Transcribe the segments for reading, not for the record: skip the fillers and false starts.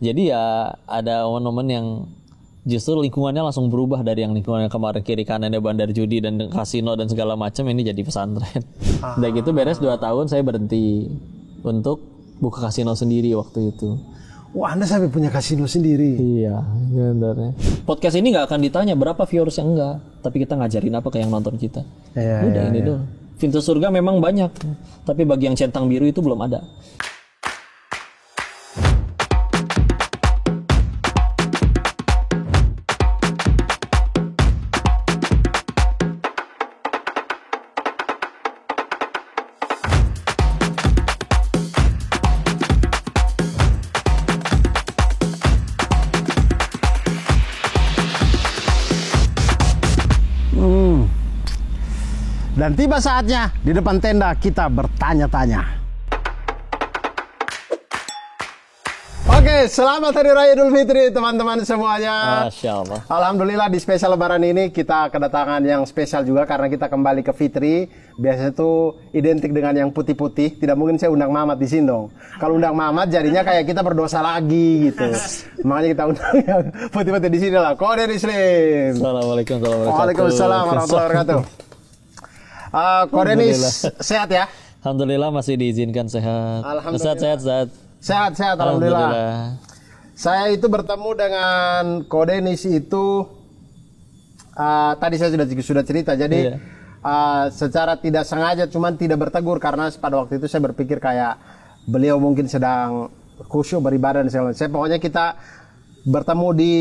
Jadi ya ada momen-momen yang justru lingkungannya langsung berubah dari yang lingkungannya kemarin kiri kanannya bandar judi dan kasino dan segala macam, ini jadi pesantren. Udah gitu beres 2 tahun saya berhenti untuk buka kasino sendiri waktu itu. Wah, Anda sampai punya kasino sendiri? Iya, sebenarnya. Podcast ini nggak akan ditanya berapa viewers yang enggak, tapi kita ngajarin apa ke yang nonton kita. Udah ini dulu. Pintu surga memang banyak, tapi bagi yang centang biru itu belum ada. Dan tiba saatnya di depan tenda kita bertanya-tanya. Oke, selamat Hari Raya Idul Fitri teman-teman semuanya. Masya Allah. Alhamdulillah di spesial Lebaran ini kita kedatangan yang spesial juga karena kita kembali ke Fitri. Biasanya itu identik dengan yang putih-putih. Tidak mungkin saya undang Mamat di sini dong. Kalau undang Mamat jadinya kayak kita berdosa lagi gitu. Makanya kita undang yang putih-putih di sini lah. Kode Muslim. Assalamualaikum warahmatullahi wabarakatuh. Waalaikumsalam warahmatullahi wabarakatuh. Kodenis sehat ya? Alhamdulillah masih diizinkan sehat. Alhamdulillah. Sehat, alhamdulillah. Saya itu bertemu dengan Kodenis itu tadi saya sudah cerita. Jadi secara tidak sengaja, cuman tidak bertegur karena pada waktu itu saya berpikir kayak beliau mungkin sedang khusyuk beribadah dan segala macam. Pokoknya kita bertemu di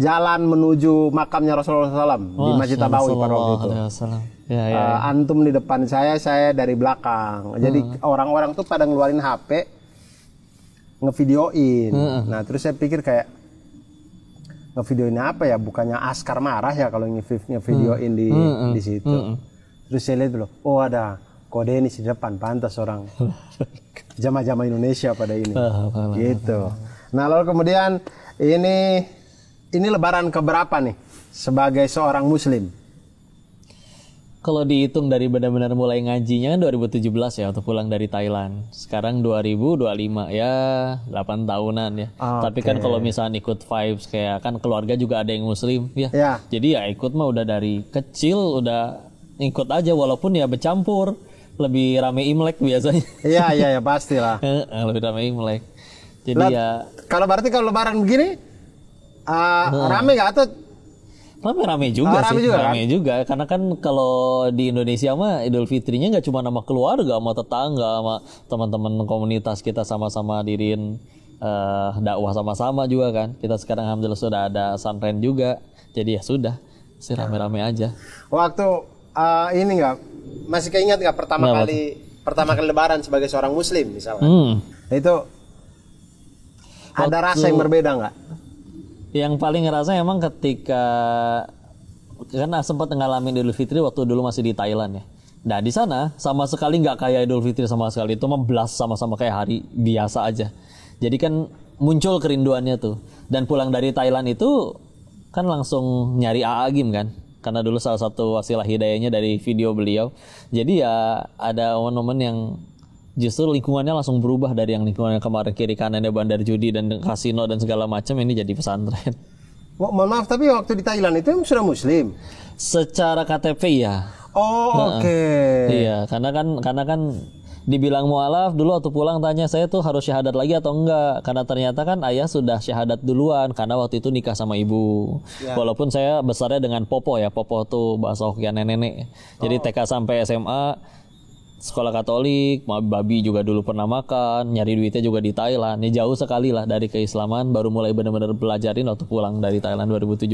jalan menuju makamnya Rasulullah SAW di Masjid Nabawi pada waktu itu. Antum di depan saya dari belakang. Jadi orang-orang tuh pada ngeluarin HP, ngevideoin. Nah terus saya pikir kayak ngevideoin apa ya? Bukannya Askar marah ya kalau ngevideoin di situ. Terus saya lihat dulu, oh ada Kodenis di depan, pantas orang jamaah-jamaah Indonesia pada ini. Gitu. Nah lalu kemudian ini Lebaran keberapa nih sebagai seorang Muslim? Kalau dihitung dari benar-benar mulai ngajinya kan 2017 ya waktu pulang dari Thailand. Sekarang 2025 ya 8 tahunan ya. Tapi kan kalau misalnya ikut vibes kayak kan keluarga juga ada yang Muslim ya. Jadi ya ikut mah udah dari kecil udah ikut aja walaupun ya bercampur. Lebih rame Imlek biasanya. Iya pastilah. Lebih rame Imlek. Jadi kalau berarti kalau Lebaran begini rame nggak atau rame juga sih, rame juga karena kan kalau di Indonesia mah Idul Fitrinya nggak cuma sama keluarga, sama tetangga, sama teman-teman komunitas kita sama-sama dirin dakwah sama-sama juga kan. Kita sekarang alhamdulillah sudah ada pesantren juga, jadi ya sudah sih rame-rame aja. Waktu ini nggak masih keinget nggak pertama kali Lebaran sebagai seorang Muslim misalnya itu ada rasa yang berbeda nggak? Yang paling ngerasa emang ketika karena sempat ngalamin Idul Fitri waktu dulu masih di Thailand ya. Nah di sana sama sekali nggak kayak Idul Fitri sama sekali, itu memblas sama-sama kayak hari biasa aja. Jadi kan muncul kerinduannya tuh. Dan pulang dari Thailand itu kan langsung nyari Agim kan, karena dulu salah satu wasilah hidayahnya dari video beliau. Jadi ya ada momen-momen yang justru lingkungannya langsung berubah dari yang lingkungannya kemarin kiri kanannya bandar judi dan kasino dan segala macam, ini jadi pesantren. Mohon maaf tapi waktu di Thailand itu sudah Muslim? Secara KTP ya. Oke. Iya, karena kan dibilang mualaf dulu waktu pulang tanya saya tuh harus syahadat lagi atau enggak, karena ternyata kan ayah sudah syahadat duluan karena waktu itu nikah sama ibu. Walaupun saya besarnya dengan popo ya, popo tuh bahasa Hokkien nenek. Jadi TK sampai SMA sekolah Katolik, babi juga dulu pernah makan, nyari duitnya juga di Thailand. Ini jauh sekali lah dari keislaman, baru mulai benar-benar belajarin waktu pulang dari Thailand 2017.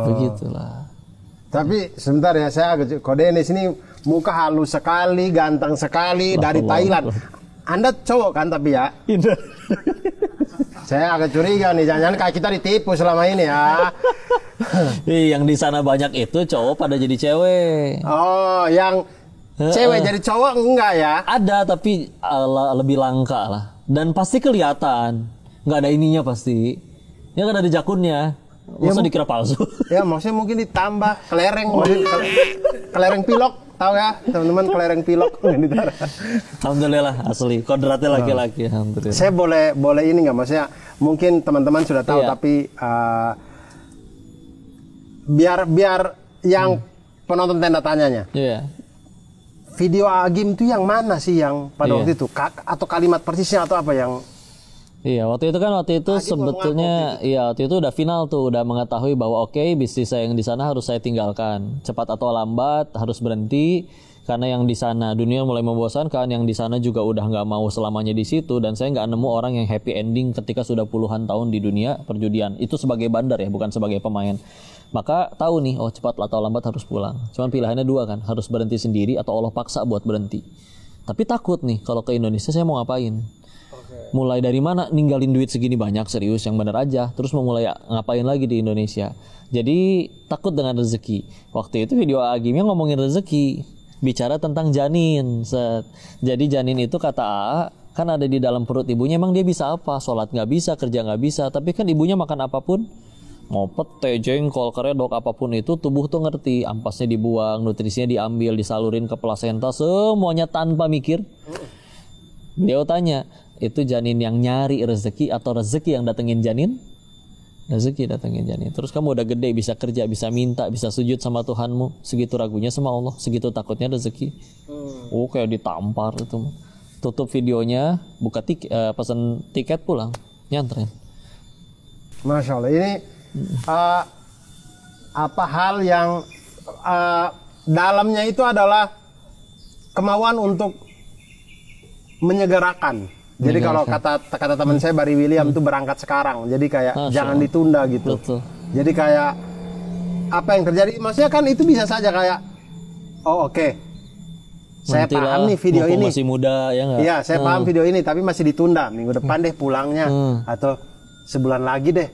Begitulah. Tapi sebentar ya, saya Kodenis ini muka halus sekali, ganteng sekali dari Thailand. Anda cowok kan tapi ya? Saya agak curiga nih, jangan-jangan kayak kita ditipu selama ini ya. Yang di sana banyak itu cowok pada jadi cewek. Oh, yang cewek jadi cowok enggak ya? Ada tapi lebih langka lah. Dan pasti kelihatan. Nggak ada ininya pasti. Ya kan ada jakunnya. Masa dikira palsu? Ya maksudnya mungkin ditambah kelereng, kelereng pilok. tahu ya teman-teman, kelereng pilok. Alhamdulillah asli kodratnya laki-laki. Alhamdulillah. Saya boleh ini nggak, maksudnya mungkin teman-teman sudah tahu, tapi biar yang penonton tanda tanyanya. Iya. Video Agim itu yang mana sih yang pada waktu itu? Atau kalimat persisnya atau apa yang? Iya, waktu itu sebetulnya, iya waktu itu udah final tuh, udah mengetahui bahwa oke, bisnis saya yang di sana harus saya tinggalkan, cepat atau lambat harus berhenti, karena yang di sana dunia mulai membosankan, yang di sana juga udah nggak mau selamanya di situ, dan saya nggak nemu orang yang happy ending ketika sudah puluhan tahun di dunia perjudian. Itu sebagai bandar ya, bukan sebagai pemain. Maka tahu nih, oh cepat atau lambat harus pulang. Cuman pilihannya dua kan, harus berhenti sendiri atau Allah paksa buat berhenti. Tapi takut nih, kalau ke Indonesia saya mau ngapain? Mulai dari mana, ninggalin duit segini banyak, serius yang bener aja, terus mau mulai ngapain lagi di Indonesia. Jadi takut dengan rezeki. Waktu itu video Agimnya ngomongin rezeki, bicara tentang janin. Jadi janin itu kata A, kan ada di dalam perut ibunya, emang dia bisa apa? Sholat nggak bisa, kerja nggak bisa, tapi kan ibunya makan apapun, mau pete, jengkol, keredok, apapun itu, tubuh tuh ngerti, ampasnya dibuang, nutrisinya diambil, disalurin ke plasenta, semuanya tanpa mikir. Beliau tanya, itu janin yang nyari rezeki atau rezeki yang datengin janin? Rezeki datengin janin. Terus kamu udah gede, bisa kerja, bisa minta, bisa sujud sama Tuhanmu, segitu ragunya sama Allah, segitu takutnya rezeki. Oh, kayak ditampar itu. Tutup videonya, buka pesan tiket, pulang, nyantren. Masya Allah, ini apa hal yang dalamnya itu adalah kemauan untuk menyegerakan. Jadi kalau kata teman saya Barry William itu berangkat sekarang. Jadi kayak jangan ditunda gitu. Betul. Jadi kayak apa yang terjadi? Maksudnya kan itu bisa saja kayak oke. Saya paham nih video ini. Masih muda ya nggak? Iya, saya paham video ini tapi masih ditunda. Minggu depan deh pulangnya atau sebulan lagi deh.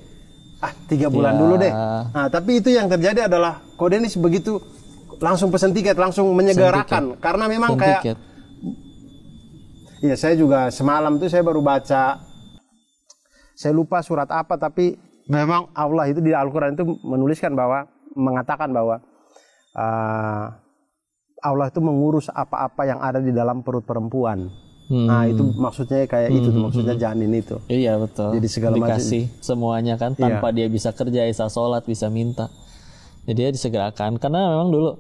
3 bulan dulu deh. Nah, tapi itu yang terjadi adalah Ko Denis begitu langsung pesen tiket, langsung menyegerakan. Karena memang kayak iya, saya juga semalam tuh saya baru baca, saya lupa surat apa, tapi memang Allah itu di Al-Quran itu mengatakan bahwa Allah itu mengurus apa-apa yang ada di dalam perut perempuan. Nah itu maksudnya kayak itu tuh, maksudnya janin itu. Iya betul. Jadi segala dikasih semuanya kan, tanpa dia bisa kerja, bisa sholat, bisa minta. Jadi dia disegerakan, karena memang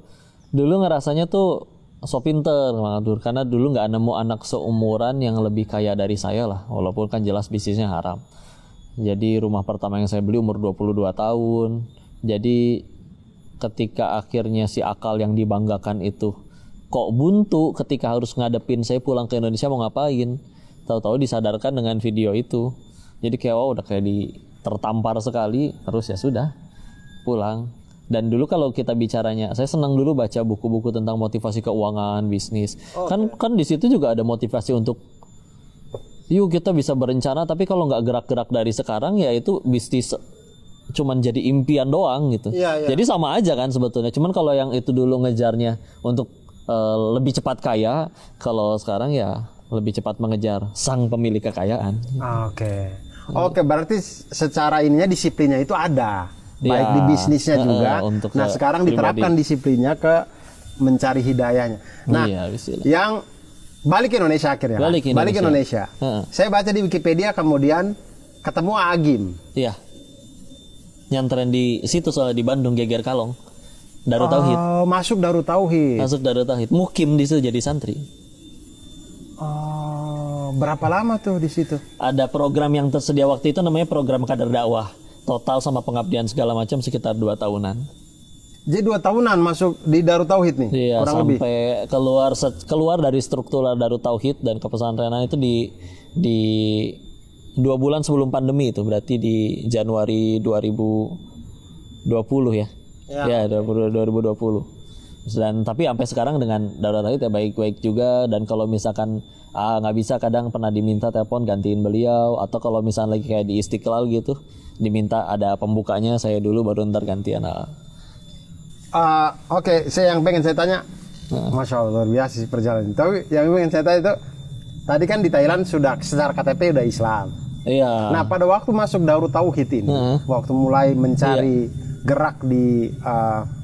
dulu ngerasanya tuh so pinter karena dulu nggak nemu anak seumuran yang lebih kaya dari saya lah, walaupun kan jelas bisnisnya haram. Jadi rumah pertama yang saya beli umur 22 tahun. Jadi ketika akhirnya si akal yang dibanggakan itu kok buntu ketika harus ngadepin saya pulang ke Indonesia mau ngapain, tahu-tahu disadarkan dengan video itu. Jadi kayak udah kayak tertampar sekali, terus ya sudah pulang. Dan dulu kalau kita bicaranya, saya senang dulu baca buku-buku tentang motivasi keuangan, bisnis. Kan di situ juga ada motivasi untuk yuk kita bisa berencana, tapi kalau nggak gerak-gerak dari sekarang ya itu bisnis cuman jadi impian doang gitu. Jadi sama aja kan sebetulnya. Cuman kalau yang itu dulu ngejarnya untuk lebih cepat kaya, kalau sekarang ya lebih cepat mengejar sang pemilik kekayaan. Oke, berarti secara ininya disiplinnya itu ada. Baik di bisnisnya juga. Nah sekarang diterapkan disiplinnya ke mencari hidayahnya. Nah yang balik ke Indonesia akhirnya. Balik ke Indonesia. Saya baca di Wikipedia kemudian ketemu Agim. Iya. Nyantren di situ soalnya di Bandung, Geger Kalong. Darut Tauhid. Masuk Darut Tauhid. Mukim di situ jadi santri. Berapa lama tuh di situ? Ada program yang tersedia waktu itu namanya program Kader Dakwah. Total sama pengabdian segala macam sekitar 2 tahunan. Jadi 2 tahunan masuk di Darut Tauhid nih? Iya, kurang sampai lebih. keluar dari struktur Darut Tauhid dan kepesantrenan itu di 2 bulan sebelum pandemi, itu berarti di Januari 2020 ya. Ya 2020. Dan tapi sampai sekarang dengan Darut Tauhid ya baik-baik juga. Dan kalau misalkan nggak bisa, kadang pernah diminta telepon gantiin beliau, atau kalau misalnya lagi kayak di Istiqlal gitu diminta ada pembukanya saya dulu baru ntar gantian. Oke, yang pengen saya tanya, Masya Allah luar biasa sih perjalanan. Tapi yang pengen saya tanya itu, tadi kan di Thailand sudah secara KTP udah Islam. Iya. Nah pada waktu masuk Darut Tauhid ini, waktu mulai mencari gerak di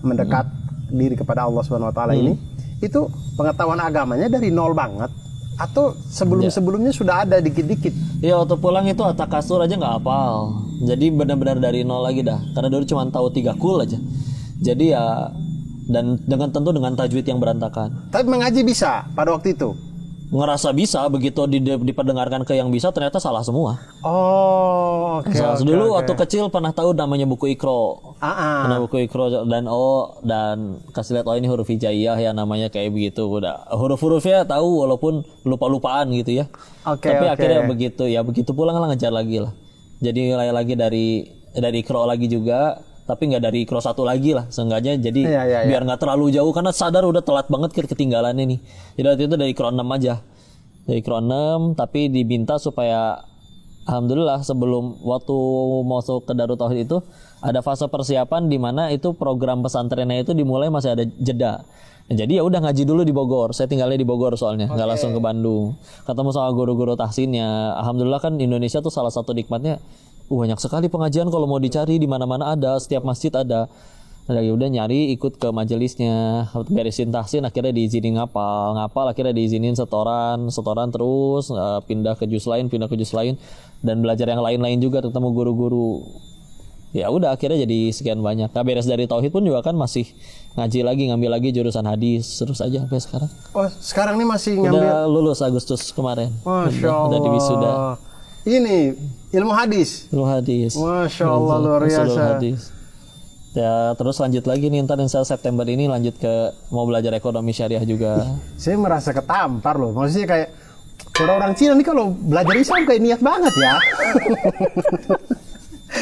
mendekat diri kepada Allah Subhanahu Wa Taala ini itu pengetahuan agamanya dari nol banget atau sebelumnya sudah ada dikit-dikit? Ya waktu pulang itu atak kasur aja nggak hafal. Jadi benar-benar dari nol lagi dah. Karena dulu cuma tahu 3 kul aja. Jadi ya, dan tentu dengan tajwid yang berantakan. Tapi mengaji bisa pada waktu itu? Ngerasa bisa, begitu diperdengarkan ke yang bisa ternyata salah semua. Oh, oke. Dulu waktu kecil pernah tahu namanya buku Iqra. Pernah buku Iqra dan kasih lihat ini huruf hijaiyah ya namanya kayak begitu. Udah huruf-hurufnya tahu walaupun lupa-lupaan gitu ya. Tapi akhirnya begitu pulang lah ngejar lagi lah. Jadi mulai lagi dari Iqra lagi juga. Tapi nggak dari Iqra 1 lagi lah seenggaknya, jadi biar nggak terlalu jauh karena sadar udah telat banget ketinggalannya nih. Jadi waktu itu dari Iqra 6 aja, dari Iqra 6, tapi diminta supaya alhamdulillah sebelum waktu masuk ke Darut Tauhid itu ada fase persiapan di mana itu program pesantrennya itu dimulai masih ada jeda. Jadi ya udah ngaji dulu di Bogor. Saya tinggalnya di Bogor soalnya, nggak langsung ke Bandung. Ketemu sama guru-guru tahsinnya. Alhamdulillah kan Indonesia tuh salah satu nikmatnya banyak sekali pengajian kalau mau dicari di mana-mana ada, setiap masjid ada. Nah, ya udah nyari ikut ke majelisnya, beresin tahsin akhirnya diizinin ngapal akhirnya diizinin setoran terus pindah ke juz lain dan belajar yang lain-lain juga ketemu guru-guru. Ya udah akhirnya jadi sekian banyak. Nah, beres dari tauhid pun juga kan masih ngaji lagi, ngambil lagi jurusan hadis terus aja sampai sekarang. Oh, sekarang nih masih ngambil. Udah lulus Agustus kemarin. Masya Allah. Udah diwisuda. Ini ilmu hadis. Masya Allah, luar biasa. Ya terus lanjut lagi nih ntar insya September ini lanjut ke mau belajar ekonomi syariah juga. Saya merasa ketampar loh. Maksudnya kayak orang Cina nih kalau belajar Islam kayak niat banget ya.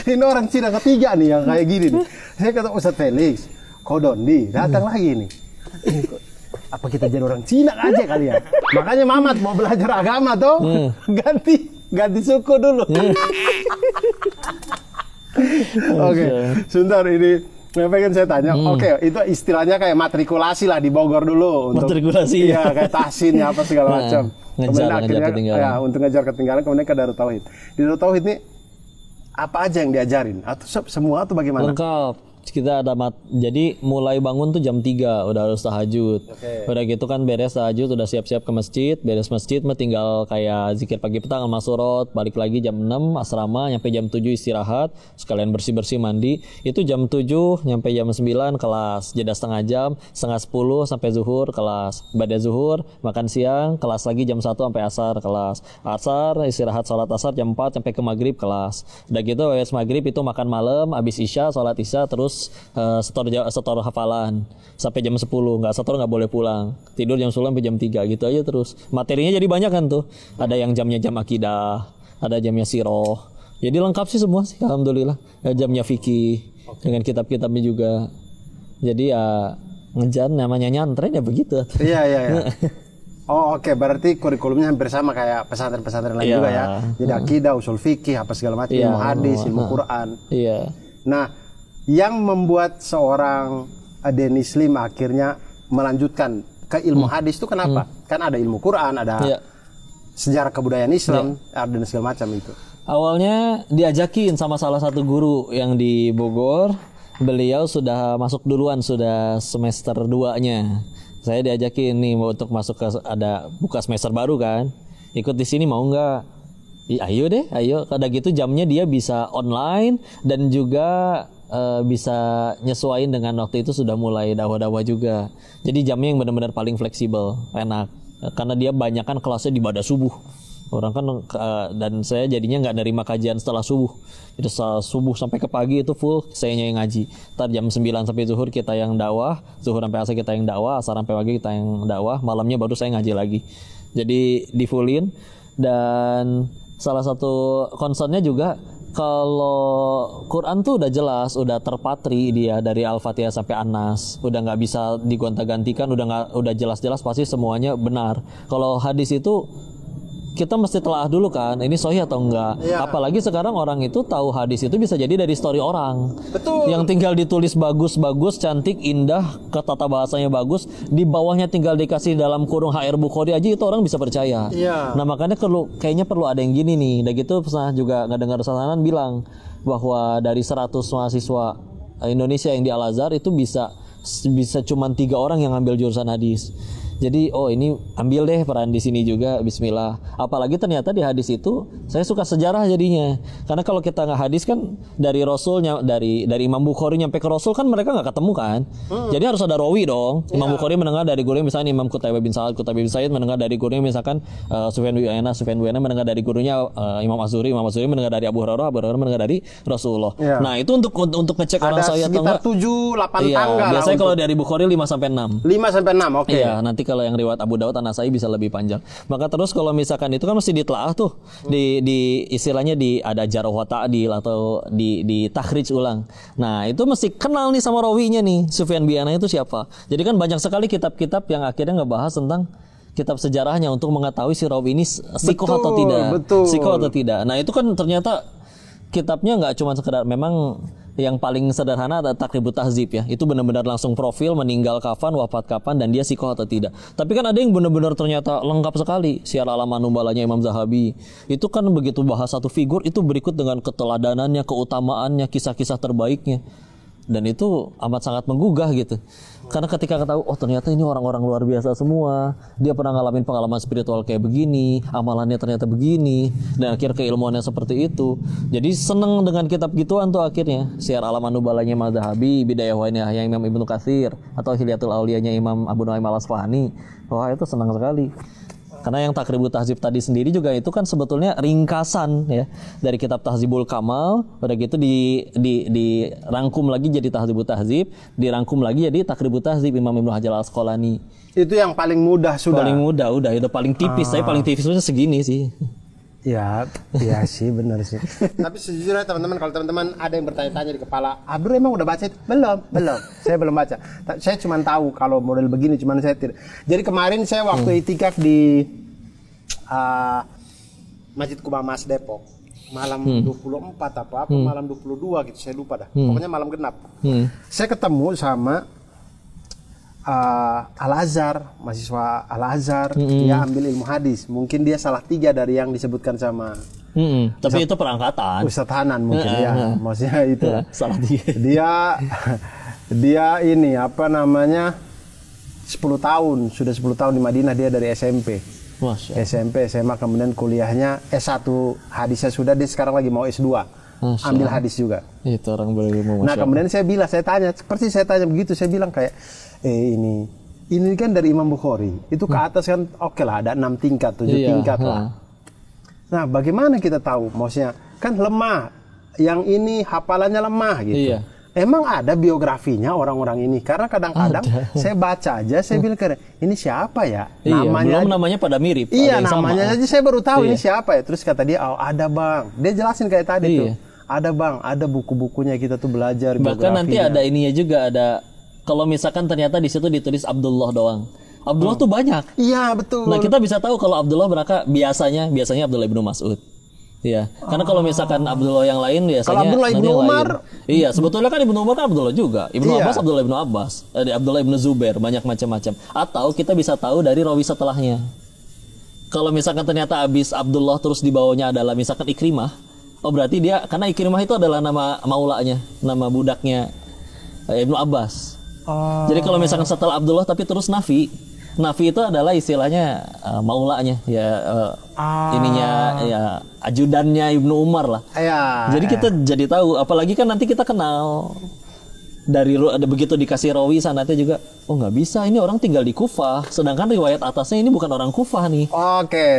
Ini orang Cina ketiga nih yang kayak gini nih. Saya kata Ustadz Felix, Kodondi datang lagi nih. Apa kita jadi orang Cina aja kali ya? Makanya Mamat mau belajar agama tuh ganti suku dulu. Oke, sebentar ini yang pengen saya tanya. Oke, itu istilahnya kayak matrikulasi lah di Bogor dulu. Matrikulasi ya, kayak tahsin ya apa segala macam. Kemudian akhirnya untuk ngejar ketinggalan kemudian ke Darut Tauhid. Di Darut Tauhid ini apa aja yang diajarin? Atau semua atau bagaimana? Lengkap. Kita ada jadi mulai bangun tuh jam 3 udah harus tahajud. Udah gitu kan beres tahajud udah siap-siap ke masjid, beres masjid mah tinggal kayak zikir pagi petang sama surot, balik lagi jam 6 asrama, nyampe jam 7 istirahat, sekalian bersih-bersih mandi. Itu jam 7 nyampe jam 9 kelas, jeda setengah jam, setengah 10 sampai zuhur kelas. Ibadah zuhur, makan siang, kelas lagi jam 1 sampai asar kelas. Asar istirahat salat asar jam 4 sampai ke maghrib kelas. Udah gitu beres maghrib itu makan malam, habis isya salat isya terus setor hafalan sampai jam 10, nggak setor nggak boleh pulang, tidur jam 10 sampai jam 3 gitu aja terus. Materinya jadi banyak kan tuh, ada yang jamnya jam akidah, ada jamnya siroh, jadi lengkap sih semua sih alhamdulillah. Jamnya fikih dengan kitab-kitabnya juga, jadi ya ngejar namanya nyantren ya begitu. Iya. Oh oke, berarti kurikulumnya hampir sama kayak pesantren-pesantren lain juga ya. Jadi akidah, usul fikih, apa segala macam, ilmu hadis, ilmu Quran. Nah, yang membuat seorang Dennis Lim akhirnya melanjutkan ke ilmu hadis itu kenapa? Kan ada ilmu Quran, ada sejarah kebudayaan Islam, dan segala macam itu. Awalnya diajakin sama salah satu guru yang di Bogor. Beliau sudah masuk duluan, sudah semester 2-nya. Saya diajakin nih untuk masuk ke ada buka semester baru kan. Ikut di sini mau nggak? Ayo deh, ayo. Kada gitu jamnya dia bisa online dan juga bisa nyesuaiin dengan waktu itu sudah mulai dakwah-dakwah juga. Jadi jamnya yang benar-benar paling fleksibel, enak. Karena dia banyak kan kelasnya di pada subuh. Orang kan dan saya jadinya nggak nerima kajian setelah subuh. Jadi setelah subuh sampai ke pagi itu full saya yang ngaji. Ntar jam 9 sampai zuhur kita yang dakwah, zuhur sampai asar kita yang dakwah, asar sampai pagi kita yang dakwah, malamnya baru saya ngaji lagi. Jadi di fullin. Dan salah satu concernnya juga kalau Quran tuh udah jelas, udah terpatri dia dari Al-Fatihah sampai An-Nas, udah nggak bisa digonta-gantikan, udah jelas-jelas pasti semuanya benar. Kalau hadis itu kita mesti telah dulu kan, ini sahih atau enggak. Apalagi sekarang orang itu tahu hadis itu bisa jadi dari story orang. Betul. Yang tinggal ditulis bagus-bagus, cantik, indah, tata bahasanya bagus, di bawahnya tinggal dikasih dalam kurung HR Bukhari aja itu orang bisa percaya. Nah makanya kayaknya perlu ada yang gini nih. Dan gitu pernah juga nggak dengar Sasanan bilang bahwa dari 100 mahasiswa Indonesia yang di Al-Azhar itu bisa bisa cuman 3 orang yang ambil jurusan hadis. Jadi oh ini ambil deh peran di sini juga, bismillah. Apalagi ternyata di hadis itu saya suka sejarah jadinya. Karena kalau kita nggak hadis kan dari Rasulnya, dari Imam Bukhari nyampe ke Rasul kan mereka nggak ketemu kan. Jadi harus ada rawi dong. Imam Bukhari mendengar dari gurunya misalnya Imam Qutaibah bin Sa'id mendengar dari gurunya misalkan Sufyan bin Uyainah mendengar dari gurunya Imam Az-Zuhri mendengar dari Abu Hurairah mendengar dari Rasulullah. Nah, itu untuk ngecek orang sahih atau enggak. Ada sekitar 7-8 tanggal. Biasanya kalau dari Bukhari 5 sampai 6. 5 sampai 6, oke. Iya, nanti kalau yang riwayat Abu Dawud An-Nasai bisa lebih panjang. Maka terus kalau misalkan itu kan mesti ditelaah tuh, di istilahnya ada jarh wa ta'dil atau di takhrij ulang. Nah, itu mesti kenal nih sama rawinya nih, Sufyan bin Uyainah itu siapa. Jadi kan banyak sekali kitab-kitab yang akhirnya ngebahas tentang kitab sejarahnya untuk mengetahui si rawi ini sikoh atau tidak. Sikoh atau tidak. Nah, itu kan ternyata kitabnya nggak cuma sekedar, memang yang paling sederhana ada Taqribut Tahzib ya. Itu benar-benar langsung profil, meninggal kapan, wafat kapan, dan dia sikoh atau tidak. Tapi kan ada yang benar-benar ternyata lengkap sekali. Syiar A'lam Nubalanya Imam Zahabi. Itu kan begitu bahas satu figur, itu berikut dengan keteladanannya, keutamaannya, kisah-kisah terbaiknya. Dan itu amat sangat menggugah gitu. Karena ketika kita tahu, oh ternyata ini orang-orang luar biasa semua. Dia pernah ngalamin pengalaman spiritual kayak begini, amalannya ternyata begini, dan akhir keilmuannya seperti itu. Jadi seneng dengan kitab gituan tuh akhirnya. Syiar A'lam Nubalanya Imam Zahabi, Bidayah wa Nihayah Imam Ibnu Katsir, atau Hilyatul Auliyanya Imam Abu Nu'aim Al-Asfahani. Wah, itu senang sekali. Karena yang Taqribut Tahzib tadi sendiri juga itu kan sebetulnya ringkasan ya dari kitab Tahzibul Kamal, udah gitu dirangkum lagi jadi Tahzibut Tahzib, dirangkum lagi jadi Taqribut Tahzib Imam Ibnu Hajar Al-Asqalani. Itu yang paling mudah sudah. Paling mudah udah paling tipis, saya paling tipisnya segini sih. Ya sih benar sih. Tapi sejujurnya teman-teman, kalau teman-teman ada yang bertanya-tanya di kepala, Abdur emang udah baca itu? Belum. Saya belum baca. Saya cuma tahu kalau model begini, cuman saya tidak. Jadi kemarin saya waktu itikaf di Masjid Kuba Mas Depok, malam 24 apa malam 22 gitu, saya lupa dah. Pokoknya malam genap. Saya ketemu sama Al-Azhar, mahasiswa Al-Azhar, dia ambil ilmu hadis. Mungkin dia salah 3 dari yang disebutkan sama tapi itu perangkatan Ustadz Hanan mungkin ya. Maksudnya itu salah 3. Dia ini apa namanya 10 tahun, sudah 10 tahun di Madinah, dia dari SMP. SMP, SMA, kemudian kuliahnya S1 hadisnya sudah, dia sekarang lagi mau S2. Ambil hadis juga. Itu orang berilmu. Nah, kemudian saya tanya begitu, saya bilang kayak ini kan dari Imam Bukhari, itu ke atas kan oke lah, ada 6 tingkat, 7 tingkat lah. Nah, bagaimana kita tahu? Maksudnya kan lemah, yang ini hafalannya lemah gitu. Emang ada biografinya orang-orang ini? Karena kadang-kadang saya baca aja, saya bilang ini siapa ya? Namanya pada mirip. Iya, namanya aja saya baru tahu ini siapa ya. Terus kata dia, oh ada bang. Dia jelasin kayak tadi tuh. Ada bang, ada buku-bukunya kita tuh belajar. Bahkan nanti ada ininya juga, ada kalau misalkan ternyata di situ ditulis Abdullah doang. Abdullah tuh banyak. Iya, betul. Nah, kita bisa tahu kalau Abdullah biasanya Abdullah ibnu Mas'ud. Iya, karena kalau misalkan Abdullah yang lain biasanya kalau Abdullah ibnu Umar, iya sebetulnya kan ibnu Umar kan Abdullah juga, Abbas Abdullah ibnu Abbas, Abdullah ibnu Zubair, banyak macam-macam. Atau kita bisa tahu dari rawi setelahnya. Kalau misalkan ternyata abis Abdullah terus di bawahnya adalah misalkan Ikrimah, oh berarti dia, karena Ikrimah itu adalah nama maulanya, nama budaknya Ibnu Abbas. Jadi kalau misalkan setelah Abdullah tapi terus Nafi itu adalah istilahnya maulanya ininya ya ajudannya Ibnu Umar lah. Jadi kita jadi tahu, apalagi kan nanti kita kenal dari ada begitu dikasih rawi sanadnya juga, oh nggak bisa, ini orang tinggal di Kufah, sedangkan riwayat atasnya ini bukan orang Kufah nih.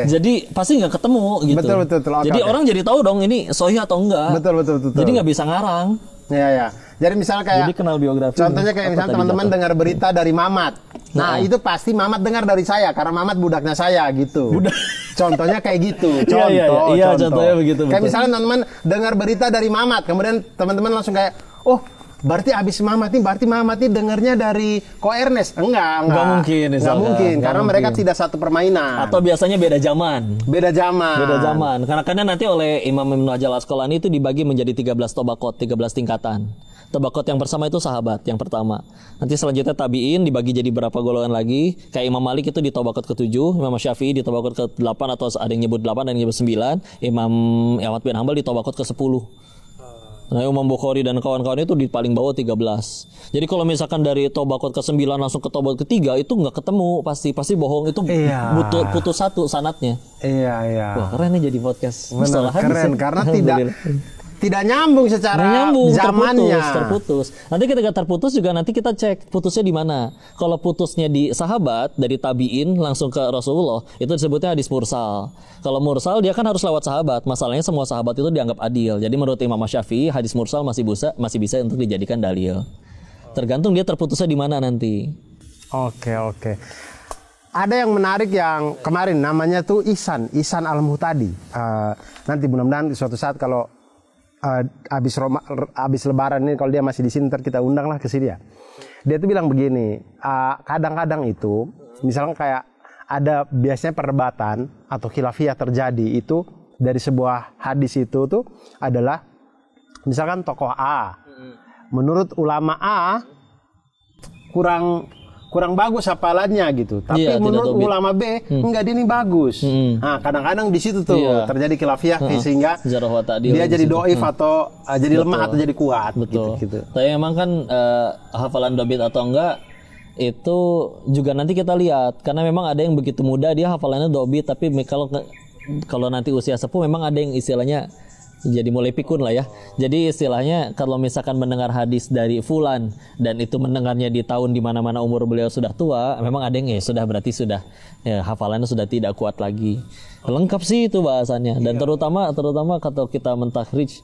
Jadi pasti nggak ketemu gitu. Betul. Jadi orang jadi tahu dong ini sahih atau enggak. Betul. Jadi nggak bisa ngarang. Ya. Jadi misalnya kayak kenal biografi. Contohnya kayak misalnya teman-teman dengar berita dari Mamat. Nah, itu pasti Mamat dengar dari saya karena Mamat budaknya saya gitu. Contohnya kayak gitu. Iya, contohnya begitu. Kayak misalnya teman-teman dengar berita dari Mamat, kemudian teman-teman langsung kayak, "Oh, berarti abis Mamat nih dengarnya dari Ko Ernest." Enggak mungkin karena mereka tidak satu permainan. Atau biasanya beda zaman. Karena nanti oleh Imam Ibnu Hajar Al-Asqalani itu dibagi menjadi 13 tobakot, 13 tingkatan. Tobakot yang pertama itu sahabat yang pertama. Nanti selanjutnya tabi'in dibagi jadi berapa golongan lagi. Kayak Imam Malik itu di tobakot ke-7, Imam Syafi'i di tobakot ke-8 atau ada yang nyebut 8 dan yang nyebut 9, Imam Ahmad bin Hanbal di tobakot ke-10. Nah, Imam Bukhari dan kawan-kawan itu di paling bawah 13. Jadi kalau misalkan dari Tobaqot ke-9 langsung ke Tobaqot ke-3 itu nggak ketemu, pasti bohong, itu putus satu sanatnya. Iya. Wah, keren nih jadi podcast. Benar, keren karena tidak nyambung secara zamannya. Terputus. Nanti ketika terputus juga nanti kita cek putusnya di mana. Kalau putusnya di sahabat dari tabiin langsung ke Rasulullah, itu disebutnya hadis mursal. Kalau mursal dia kan harus lewat sahabat. Masalahnya semua sahabat itu dianggap adil. Jadi menurut Imam Syafi'i hadis mursal masih bisa untuk dijadikan dalil. Tergantung dia terputusnya di mana nanti. Oke. Ada yang menarik yang kemarin namanya tuh Ihsan Al-Muhtadi. Nanti mudah-mudahan suatu saat kalau abis Lebaran ini kalau dia masih di sini ntar kita undang lah ke sini ya. Dia tuh bilang begini, kadang-kadang itu misalnya kayak ada biasanya perdebatan atau khilafiyah terjadi itu dari sebuah hadis itu tuh adalah misalkan tokoh A menurut ulama A kurang bagus hafalannya gitu. Tapi menurut ulama B enggak, dia ini bagus. Nah, kadang-kadang di situ tuh terjadi khilafiyah sehingga dia jadi doif atau jadi lemah atau jadi kuat. Betul. Gitu. Tapi memang kan hafalan dobit atau enggak itu juga nanti kita lihat, karena memang ada yang begitu muda dia hafalannya dobit, tapi kalau nanti usia sepuh memang ada yang istilahnya jadi mulai pikun lah ya. Jadi istilahnya kalau misalkan mendengar hadis dari fulan dan itu mendengarnya di tahun di mana-mana umur beliau sudah tua, memang ada yang berarti sudah hafalannya sudah tidak kuat lagi. Lengkap sih itu bahasannya. Dan terutama kalau kita mentakhrij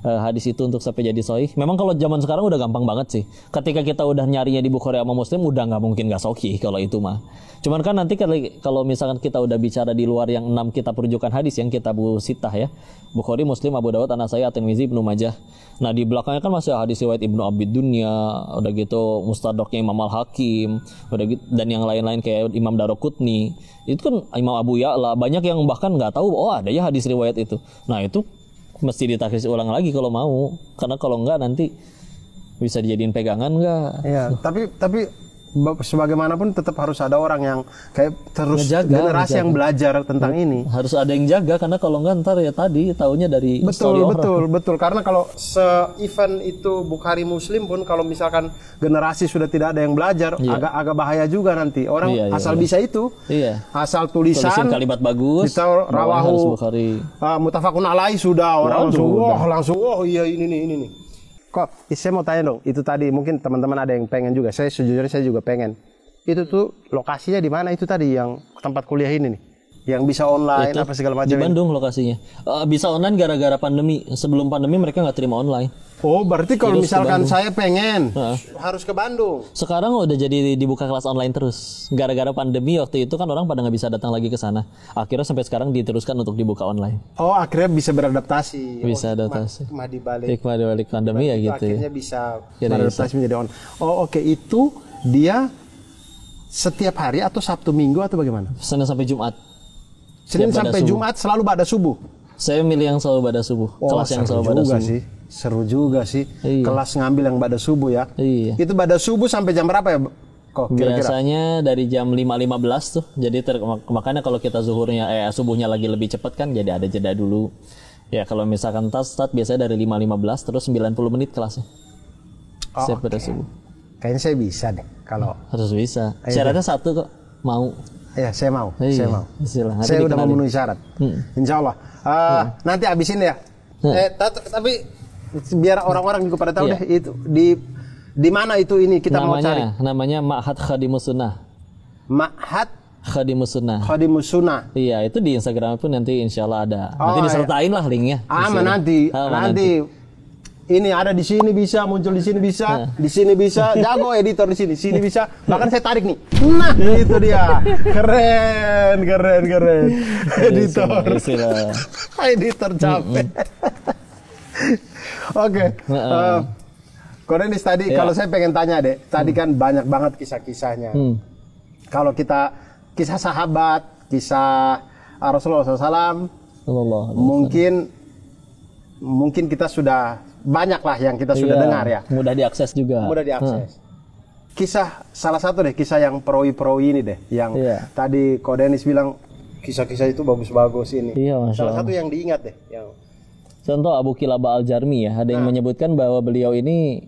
hadis itu untuk sampai jadi sahih. Memang kalau zaman sekarang udah gampang banget sih. Ketika kita udah nyarinya di Bukhari sama Muslim udah nggak mungkin nggak sahih kalau itu mah. Cuman kan nanti kalau misalkan kita udah bicara di luar yang 6 kitab rujukan hadis yang kitab sitah ya, Bukhari, Muslim, Abu Dawud, An-Nasai, At-Tirmizi, Ibnu Majah. Nah di belakangnya kan masih hadis riwayat Ibnu Abi Dunya, udah gitu Mustadraknya Imam Al-Hakim, udah gitu, dan yang lain-lain kayak Imam Daroqutni. Itu kan Imam Abu Ya'la, banyak yang bahkan nggak tahu ada ya hadis riwayat itu. Nah itu mesti ditakris ulang lagi kalau mau, karena kalau enggak nanti bisa dijadiin pegangan enggak. Iya, tapi sebagaimanapun tetap harus ada orang yang kayak terus generasi yang belajar tentang ini. Harus ada yang jaga, karena kalau enggak ntar ya tadi taunya dari betul. Karena kalau se-event itu Bukhari Muslim pun kalau misalkan generasi sudah tidak ada yang belajar, agak bahaya juga nanti. Orang asal bisa itu, asal tulisan kalimat bagus, kita rawahu mutafakun alaih sudah orang langsung iya ini nih. Kok, saya mau tanya dong, itu tadi mungkin teman-teman ada yang pengen juga, sejujurnya saya juga pengen. Itu tuh lokasinya di mana itu tadi yang tempat kuliah ini nih? Yang bisa online apa segala macam. Di Bandung lokasinya. Bisa online gara-gara pandemi. Sebelum pandemi mereka nggak terima online. Oh, berarti kalau misalkan saya pengen harus ke Bandung. Sekarang udah jadi dibuka kelas online terus. Gara-gara pandemi waktu itu kan orang pada nggak bisa datang lagi ke sana. Akhirnya sampai sekarang diteruskan untuk dibuka online. Oh, akhirnya bisa beradaptasi. Bisa adaptasi. Hikmah di balik pandemi ya gitu. Akhirnya bisa beradaptasi menjadi online. Oh, oke. Itu dia setiap hari atau Sabtu Minggu atau bagaimana? Senin sampai Jumat. Senin sampai Jumat selalu ba'da subuh. Saya milih yang selalu ba'da subuh. Kelas yang selalu ba'da subuh. Seru juga sih. Kelas ngambil yang ba'da subuh ya. Iya. Itu ba'da subuh sampai jam berapa ya? Kok kira-kira? Biasanya dari jam 5.15 tuh. Jadi makanya kalau kita subuhnya lagi lebih cepat kan jadi ada jeda dulu. Ya kalau misalkan start biasanya dari 5.15 terus 90 menit kelasnya. Siap ba'da subuh. Kayaknya saya bisa deh kalau harus bisa. Syaratnya satu kok, mau. Ya, saya mau. Silahkan. Saya udah memenuhi syarat. Insya Allah. Nanti abisin ya. Tapi biar orang-orang juga pada tahu deh itu di mana itu ini kita mau cari. Namanya Ma'had Khadimus Sunnah. Ma'had Khadimus Sunnah. Khadimus Sunnah. Iya, itu di Instagram pun nanti insya Allah ada. Nanti disertain lah linknya. Nanti. Ini ada di sini bisa, muncul di sini bisa, di sini bisa, jago editor di sini bisa. Bahkan saya tarik nih. Nah, itu dia. Keren. Editor. Editor capek. Oke. Korenis tadi kalau saya pengen tanya deh, tadi kan banyak banget kisah-kisahnya. Kalau kita kisah sahabat, kisah Rasulullah SAW, mungkin kita sudah banyak lah yang kita sudah dengar ya. Mudah diakses juga. Kisah salah satu deh, kisah yang pro ini deh, yang tadi Ko Denis bilang kisah-kisah itu bagus-bagus ini. Iya, salah satu yang diingat deh, yang Contoh Abu Kilabah Al-Jarmi ya, ada yang menyebutkan bahwa beliau ini,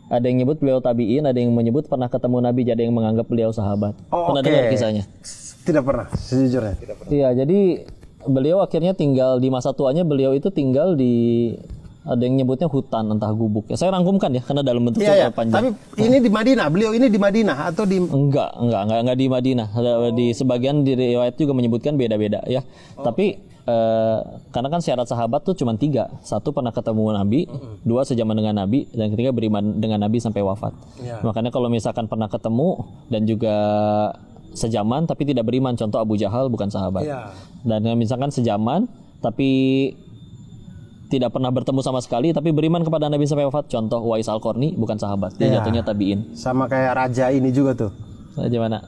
ada yang menyebut beliau tabi'in, ada yang menyebut pernah ketemu Nabi, jadi yang menganggap beliau sahabat. Pernah dengar kisahnya? Tidak pernah, sejujurnya tidak pernah. Iya, jadi beliau akhirnya tinggal di masa tuanya, beliau itu tinggal di, ada yang nyebutnya hutan, entah gubuk. Ya, saya rangkumkan ya, karena dalam bentuk panjang. Tapi ini di Madinah, beliau ini di Madinah atau di? Enggak di Madinah. Di sebagian di riwayat juga menyebutkan beda-beda ya. Tapi karena kan syarat sahabat tuh cuma 3. 1 pernah ketemu Nabi, 2 sejaman dengan Nabi, dan ketiga beriman dengan Nabi sampai wafat. Makanya kalau misalkan pernah ketemu dan juga sejaman tapi tidak beriman, contoh Abu Jahal bukan sahabat. Dan misalkan sejaman tapi tidak pernah bertemu sama sekali tapi beriman kepada Nabi sampai wafat, contoh Wais Al-Qarni bukan sahabat, dia jatuhnya tabi'in. Sama kayak raja ini juga tuh. Raja mana?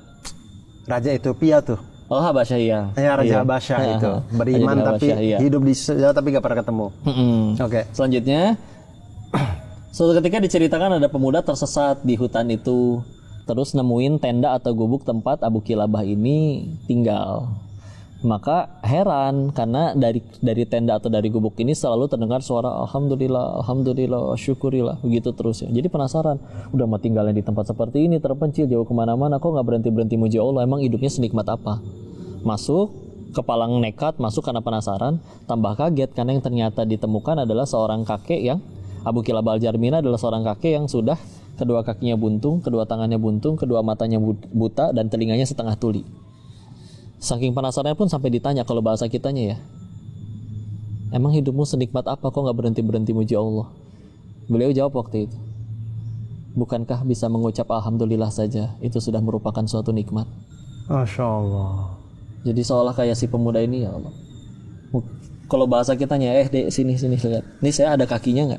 Raja Ethiopia tuh. Oh, Habasyah iya. Ya, Raja Habasyah itu. Beriman tapi hidup di tapi gak pernah ketemu. Oke. Selanjutnya suatu ketika diceritakan ada pemuda tersesat di hutan itu, terus nemuin tenda atau gubuk tempat Abu Kilabah ini tinggal. Maka heran karena dari tenda atau dari gubuk ini selalu terdengar suara alhamdulillah, alhamdulillah, syukurillah, begitu terus ya. Jadi penasaran, udah mah tinggalnya di tempat seperti ini, terpencil jauh kemana-mana, kok nggak berhenti muji Allah, emang hidupnya senikmat apa? Masuk, kepalang nekat masuk karena penasaran, tambah kaget karena yang ternyata ditemukan adalah seorang kakek yang, Abu Kilabah Al-Jarmi adalah seorang kakek yang sudah kedua kakinya buntung, kedua tangannya buntung, kedua matanya buta, dan telinganya setengah tuli. Saking penasarannya pun sampai ditanya, kalau bahasa kitanya ya, emang hidupmu senikmat apa, kok nggak berhenti muji Allah? Beliau jawab waktu itu, bukankah bisa mengucap alhamdulillah saja itu sudah merupakan suatu nikmat? Masya Allah. Jadi seolah kayak si pemuda ini, ya Allah, kalau bahasa kitanya, dek sini lihat, ini saya ada kakinya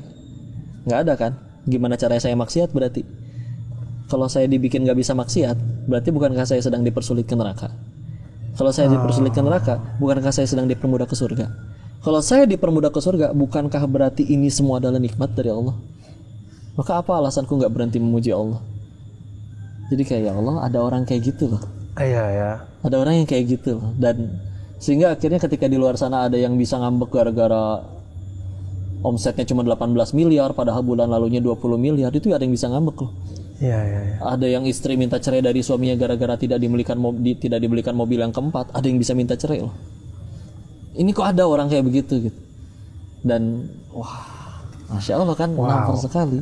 nggak ada kan? Gimana caranya saya maksiat berarti? Kalau saya dibikin nggak bisa maksiat, berarti bukankah saya sedang dipersulit ke neraka? Kalau saya dipersulit ke neraka, bukankah saya sedang dipermudah ke surga? Kalau saya dipermudah ke surga, bukankah berarti ini semua adalah nikmat dari Allah? Maka apa alasanku nggak berhenti memuji Allah? Jadi kayak, ya Allah, ada orang kayak gitu loh. Iya ya. Ada orang yang kayak gitu loh. Dan sehingga akhirnya ketika di luar sana ada yang bisa ngambek gara-gara omsetnya cuma 18 miliar, padahal bulan lalunya 20 miliar, itu ada yang bisa ngambek loh. Iya. Ada yang istri minta cerai dari suaminya gara-gara tidak dibelikan mobil yang keempat. Ada yang bisa minta cerai loh. Ini kok ada orang kayak begitu gitu. Dan Masya Allah kan, nampar sekali.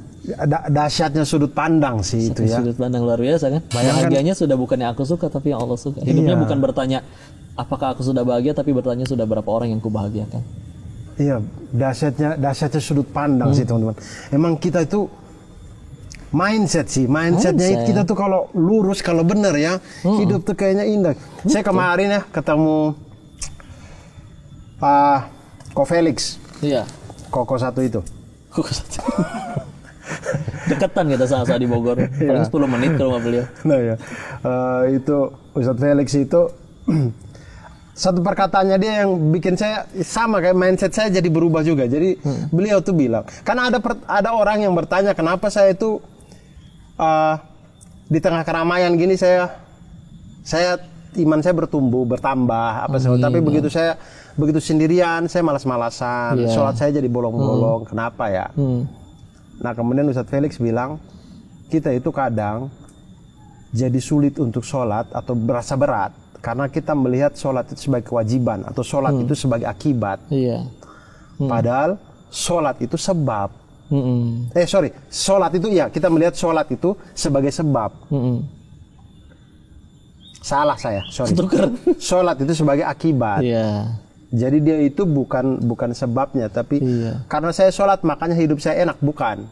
Dahsyatnya sudut pandang sih itu ya. Sudut pandang luar biasa kan. Bahagianya sudah bukan yang aku suka tapi yang Allah suka. Hidupnya bukan bertanya apakah aku sudah bahagia, tapi bertanya sudah berapa orang yang kubahagiakan. Iya, dahsyatnya sudut pandang sih teman-teman. Emang kita itu mindsetnya kita tuh kalau lurus, kalau benar ya, hidup tuh kayaknya indah. Saya kemarin ya ketemu Ko Felix. Iya. Koko 1 itu. Koko 1. Deketan kita sama di Bogor. Paling 10 menit ke rumah beliau. Nah ya, itu Ustadz Felix itu satu perkataannya dia yang bikin saya sama kayak mindset saya jadi berubah juga. Jadi beliau tuh bilang, karena ada orang yang bertanya kenapa saya itu di tengah keramaian gini saya iman saya bertambah apa tapi begitu sendirian saya malas-malasan, sholat saya jadi bolong-bolong. Kenapa ya? Nah kemudian Ustadz Felix bilang, kita itu kadang jadi sulit untuk sholat atau berasa berat karena kita melihat sholat itu sebagai kewajiban atau sholat itu sebagai akibat. Padahal sholat itu sebab. Sholat itu kita melihat sholat itu sebagai sebab. Salah saya, sorry. Sholat itu sebagai akibat. Jadi dia itu bukan sebabnya, tapi karena saya sholat makanya hidup saya enak, bukan.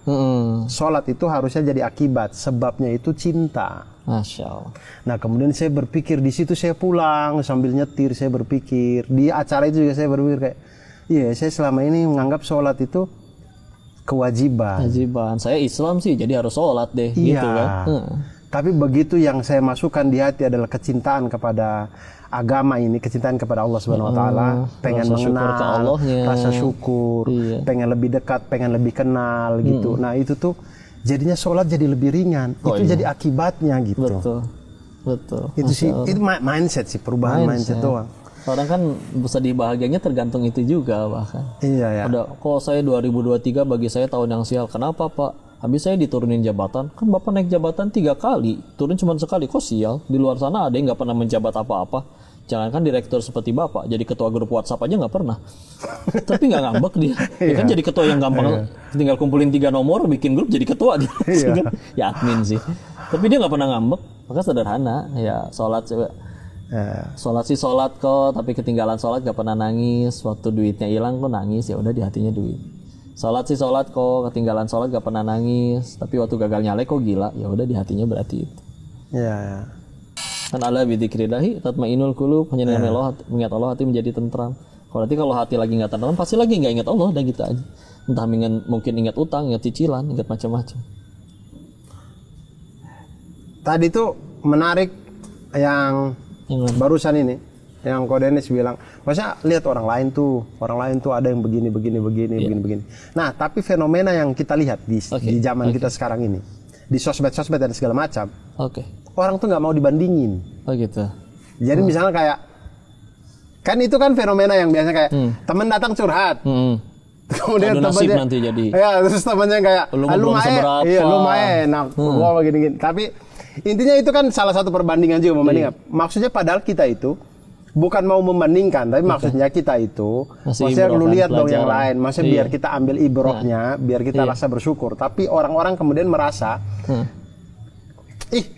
Sholat itu harusnya jadi akibat, sebabnya itu cinta. Masya Allah. Nah kemudian saya berpikir, di situ saya pulang sambil nyetir, saya berpikir di acara itu juga saya berpikir kayak, saya selama ini menganggap sholat itu kewajiban. Saya Islam sih, jadi harus sholat deh, gitu kan. Tapi begitu yang saya masukkan di hati adalah kecintaan kepada agama ini, kecintaan kepada Allah Subhanahu Wa Taala, pengen mengenal, rasa syukur, pengen lebih dekat, pengen lebih kenal gitu. Nah itu tuh jadinya sholat jadi lebih ringan. Itu jadi akibatnya gitu. Betul. Itu sih, itu mindset sih, perubahan mindset doang. Orang kan sedih bahagianya tergantung itu juga bahkan. Iya ya. Kok saya 2023 bagi saya tahun yang sial. Kenapa Pak? Habis saya diturunin jabatan. Kan Bapak naik jabatan 3 kali. Turun cuma sekali. Kok sial? Di luar sana ada yang nggak pernah menjabat apa-apa. Jangankan direktur seperti Bapak. Jadi ketua grup WhatsApp aja nggak pernah. Tapi nggak ngambek dia. Ya kan jadi ketua yang gampang. Tinggal kumpulin 3 nomor, bikin grup jadi ketua dia. Ya admin sih. Tapi dia nggak pernah ngambek. Maka sederhana. Ya sholat coba. Sholat sih sholat kok, tapi ketinggalan sholat gak pernah nangis. Waktu duitnya hilang kok nangis, ya udah di hatinya duit. Sholat sih sholat kok, ketinggalan sholat gak pernah nangis. Tapi waktu gagal nyalek kok gila, ya udah di hatinya berarti itu. Iya. Kan ala bidzikrillahi tatmainul qulub, hanya dengan mengingat Allah hati menjadi tentram. Berarti kalau hati lagi nggak tentram, pasti lagi nggak ingat Allah, dan gitu aja. Entah mungkin ingat utang, ingat cicilan, ingat macam-macam. Tadi tuh menarik yang barusan ini, yang Ko Denis bilang, maksudnya lihat orang lain tuh ada yang begini. Nah, tapi fenomena yang kita lihat di zaman kita sekarang ini, di sosmed dan segala macam, orang tuh nggak mau dibandingin. Oh gitu. Jadi misalnya kayak, kan itu kan fenomena yang biasanya kayak temen datang curhat, kemudian temennya nanti jadi, ya terus temennya kayak, lumayan, gua begini. Tapi intinya itu kan salah satu perbandingan juga, membandingkan. Maksudnya padahal kita itu bukan mau membandingkan, tapi maksudnya kita itu, maksudnya lu lihat dong yang lain, maksudnya biar kita ambil ibrohnya, biar kita rasa bersyukur. Tapi orang-orang kemudian merasa,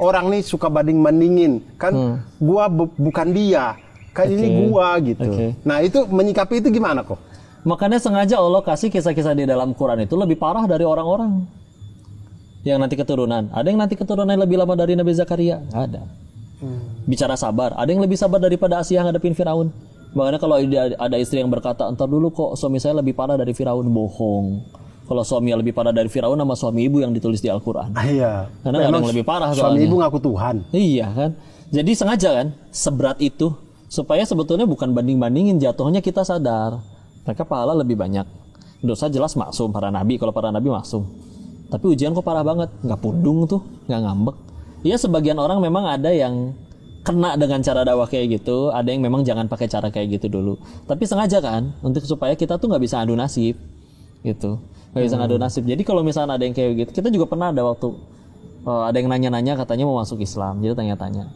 orang nih suka bandingin, kan gua bukan dia, kan ini gua gitu. Nah itu menyikapi itu gimana kok? Makanya sengaja Allah kasih kisah-kisah di dalam Quran itu lebih parah dari orang-orang yang nanti keturunan. Ada yang nanti keturunan lebih lama dari Nabi Zakaria? Ada. Bicara sabar, ada yang lebih sabar daripada Asia ngadepin Firaun. Makanya kalau ada istri yang berkata, entar dulu kok suami saya lebih parah dari Firaun, bohong. Kalau suami lebih parah dari Firaun sama suami ibu yang ditulis di Al-Quran. Iya. Karena ada yang lebih parah suami ibu ngaku Tuhan. Iya kan. Jadi sengaja kan seberat itu supaya sebetulnya bukan banding-bandingin, jatuhnya kita sadar mereka pahala lebih banyak. Dosa jelas maksum para nabi, kalau para nabi maksum. Tapi ujian kok parah banget, nggak pundung tuh, nggak ngambek. Iya sebagian orang memang ada yang kena dengan cara dakwah kayak gitu, ada yang memang jangan pakai cara kayak gitu dulu. Tapi sengaja kan, untuk supaya kita tuh nggak bisa adu nasib, gitu, nggak bisa adu nasib. Jadi kalau misalnya ada yang kayak gitu, kita juga pernah ada waktu ada yang nanya-nanya katanya mau masuk Islam, jadi tanya-tanya.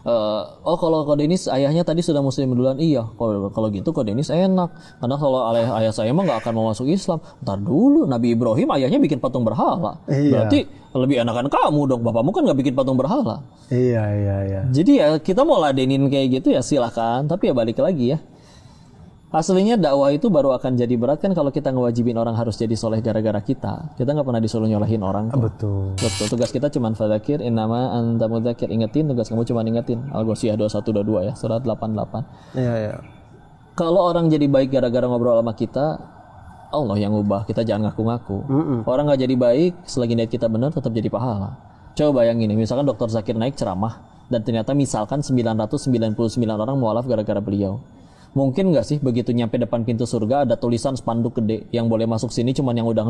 Kalau Ko Denis ayahnya tadi sudah muslim duluan. Iya, kalau gitu Ko Denis enak, karena kalau ayah saya mah nggak akan mau masuk Islam. Ntar dulu Nabi Ibrahim ayahnya bikin patung berhala. Berarti lebih enakan kamu dong, bapakmu kan nggak bikin patung berhala. Iya. Jadi ya kita mau ladenin kayak gitu ya silakan, tapi ya balik lagi ya, aslinya dakwah itu baru akan jadi berat kan kalau kita ngewajibin orang harus jadi soleh gara-gara kita. Kita nggak pernah disuruh nyolahin orang. Betul. Tugas kita cuma fadzakir innama anta mudzakir, ingetin, tugas kamu cuma ingetin. Al-Ghasyiyah 21-22 ya, surat 88. Iya. Kalau orang jadi baik gara-gara ngobrol sama kita, Allah yang ubah, kita jangan ngaku-ngaku. Orang nggak jadi baik selagi niat kita benar tetap jadi pahala. Coba bayangin nih, misalkan Dr. Zakir naik ceramah dan ternyata misalkan 999 orang mualaf gara-gara beliau. Mungkin nggak sih begitu nyampe depan pintu surga ada tulisan spanduk gede yang boleh masuk sini cuman yang udah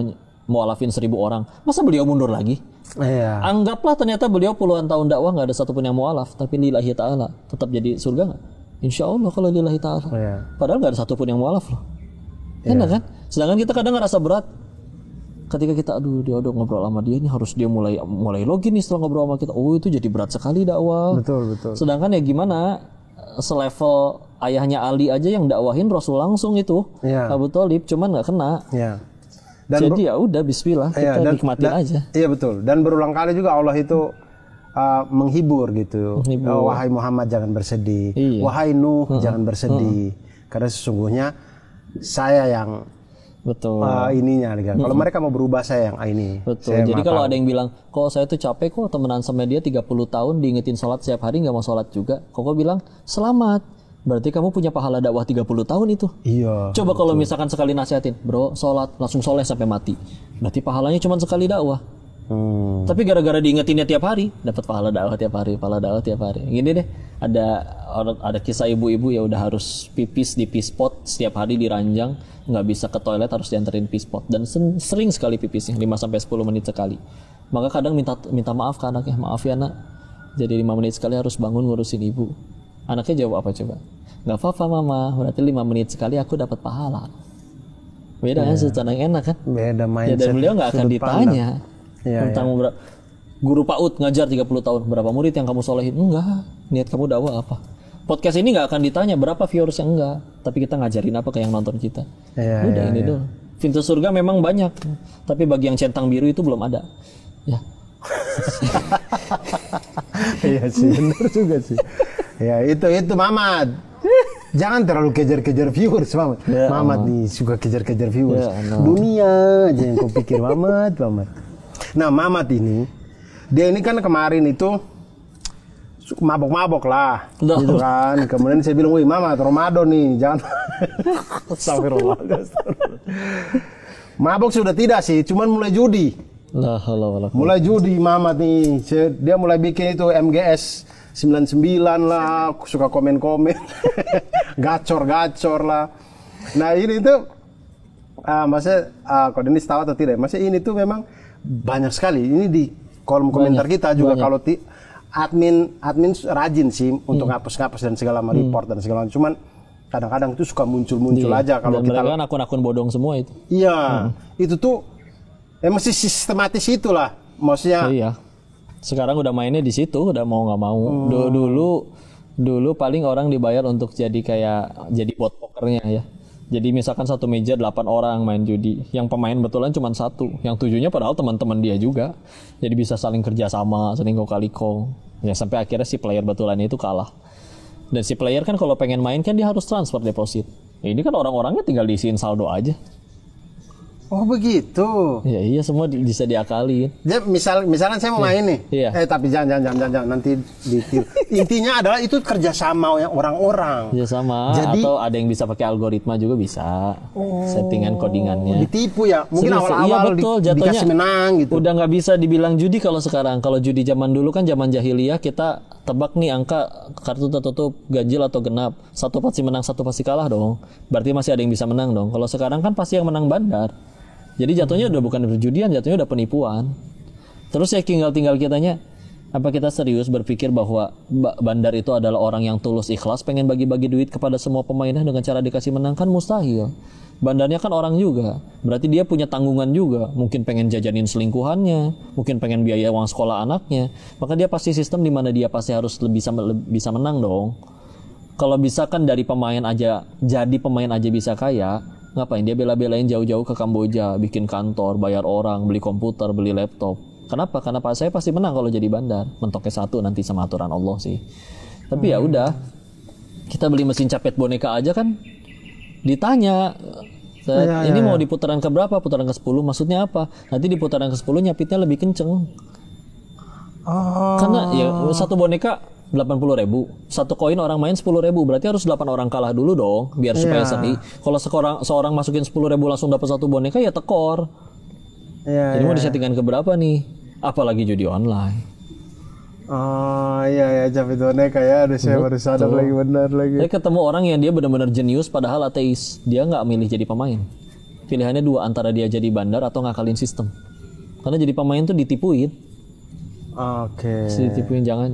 mualafin 1000 orang. Masa beliau mundur lagi? Iya. Anggaplah ternyata beliau puluhan tahun dakwah nggak ada satupun yang mualaf, tapi lillahi ta'ala tetap jadi surga nggak? Insya Allah kalau lillahi ta'ala. Padahal nggak ada satupun yang mualaf loh. Enak kan? Sedangkan kita kadang ngerasa berat ketika kita dia udah ngobrol sama dia, ini harus dia mulai login nih setelah ngobrol sama kita. Oh itu jadi berat sekali dakwah. Betul. Sedangkan ya gimana? Selevel ayahnya Ali aja yang dakwahin Rasul langsung itu, Abu Thalib, cuman nggak kena. Dan jadi ya udah Bismillah kita nikmatin aja. Iya betul. Dan berulang kali juga Allah itu menghibur gitu. Wahai Muhammad jangan bersedih. Wahai Nuh jangan bersedih. Karena sesungguhnya saya yang ininya kan. Kalau mereka mau berubah saya yang ini. Betul. Jadi kalau ada yang bilang, kok saya tuh capek kok temenan sama dia 30 tahun diingetin sholat setiap hari nggak mau sholat juga. Kok bilang, selamat. Berarti kamu punya pahala dakwah 30 tahun itu. Iya. Coba kalau misalkan sekali nasihatin, bro, sholat langsung soleh sampai mati. Berarti pahalanya cuma sekali dakwah. Tapi gara-gara diingetinnya tiap hari, dapat pahala dakwah tiap hari, Gini deh, ada kisah ibu-ibu ya udah harus pipis di pispot setiap hari diranjang, nggak bisa ke toilet harus dianterin pispot dan sering sekali pipisnya 5-10 menit sekali. Maka kadang minta maaf ke anaknya, maaf ya nak, jadi 5 menit sekali harus bangun ngurusin ibu. Anaknya jawab apa coba? Nggak apa-apa mama, berarti 5 menit sekali aku dapat pahala. Beda kan, secara enak kan? Beda Ya, mindset. dan beliau nggak akan sudut ditanya Iya, tentang guru PAUD ngajar 30 tahun, berapa murid yang kamu solehin? Enggak, niat kamu dakwah apa? Podcast ini nggak akan ditanya berapa viewers yang enggak, tapi kita ngajarin apa ke yang nonton kita. Iya, Udah ini dulu. Pintu surga memang banyak, tapi bagi yang centang biru itu belum ada. Ya. Iya sih, benar juga sih. Ya itu Mamat. Jangan terlalu kejar-kejar viewers, Mamat. Ya, Mamat nih suka kejar-kejar viewers. Ya, no. Dunia aja yang kau pikir, Mamat. Nah, Mamat ini, dia ini kan kemarin itu mabok-mabok lah, No. gitu kan. Kemudian saya bilang, wih Mamat, Ramadan nih, jangan. Astagfirullah. Mabok sudah tidak sih, cuman mulai judi. La haula wala quwwata. Mulai judi Mamat nih, dia mulai bikin itu MGS 99 lah, suka komen-komen, gacor-gacor lah. Nah ini tuh, maksudnya kalau Denis tahu atau tidak, maksudnya ini tuh memang banyak sekali. Ini di kolom komentar kita juga kalau admin rajin sih untuk ngapus-ngapus dan segala macam report dan segala macam. Cuman kadang-kadang itu suka muncul-muncul aja kalau dan kita. mereka kan akun-akun bodong semua itu. Iya, itu tuh mesti sistematis itulah, maksudnya. Iya. Sekarang udah mainnya di situ, udah mau nggak mau. Dulu paling orang dibayar untuk jadi bot pokernya ya. Jadi misalkan satu meja 8 orang main judi, yang pemain betulan cuma 1, yang 7-nya padahal teman-teman dia juga. Jadi bisa saling kerjasama, saling kong-kali-kong. Ya sampai akhirnya si player betulan itu kalah. Dan si player kan kalau pengen main kan dia harus transfer deposit. Ini kan orang-orangnya tinggal diisiin saldo aja. Oh begitu. Ya iya, semua bisa diakalin. Jadi misalkan saya mau main nih, Iya. Tapi jangan nanti ditiru. Intinya adalah itu kerjasama orang-orang. Ya sama, Jadi- atau ada yang bisa pakai algoritma juga bisa. Settingan codingannya. Ditipu ya, mungkin Serius, awal-awal iya betul, jatuhnya dikasih menang gitu. Udah nggak bisa dibilang judi kalau sekarang. Kalau judi zaman dulu kan zaman jahiliyah, kita tebak nih angka kartu tertutup ganjil atau genap. Satu pasti menang, satu pasti kalah dong. Berarti masih ada yang bisa menang dong. Kalau sekarang kan pasti yang menang bandar. Jadi jatuhnya udah bukan perjudian, jatuhnya udah penipuan. Terus ya tinggal kitanya, apa kita serius berpikir bahwa bandar itu adalah orang yang tulus ikhlas pengen bagi-bagi duit kepada semua pemainnya dengan cara dikasih menang? Kan mustahil. Bandarnya kan orang juga, berarti dia punya tanggungan juga. Mungkin pengen jajanin selingkuhannya, mungkin pengen biaya uang sekolah anaknya. Maka dia pasti sistem di mana dia pasti harus bisa menang dong. Kalau bisa kan dari pemain aja, jadi pemain aja bisa kaya, ngapain dia bela-belain jauh-jauh ke Kamboja, bikin kantor, bayar orang, beli komputer, beli laptop. Kenapa? Karena Pak saya pasti menang kalau jadi bandar. Mentoknya 1 nanti sama aturan Allah sih. Tapi ya udah, kita beli mesin capit boneka aja kan ditanya, ini mau di putaran ke berapa? Putaran ke 10, maksudnya apa? Nanti di putaran ke 10 nyapitnya lebih kenceng. Karena ya satu boneka 80.000, satu koin orang main 10.000, berarti harus 8 orang kalah dulu dong, biar supaya seri. Kalau seorang masukin 10.000 langsung dapat satu boneka ya tekor. Jadi mau disettingan ke berapa nih? Apalagi judi online. Oh iya capit boneka ya, ada saya baru sadar lagi, benar lagi. Saya ketemu orang yang dia benar-benar jenius padahal ateis, dia nggak milih jadi pemain. Pilihannya 2, antara dia jadi bandar atau ngakalin sistem. Karena jadi pemain tuh ditipuin. Oke. Ditipuin, jangan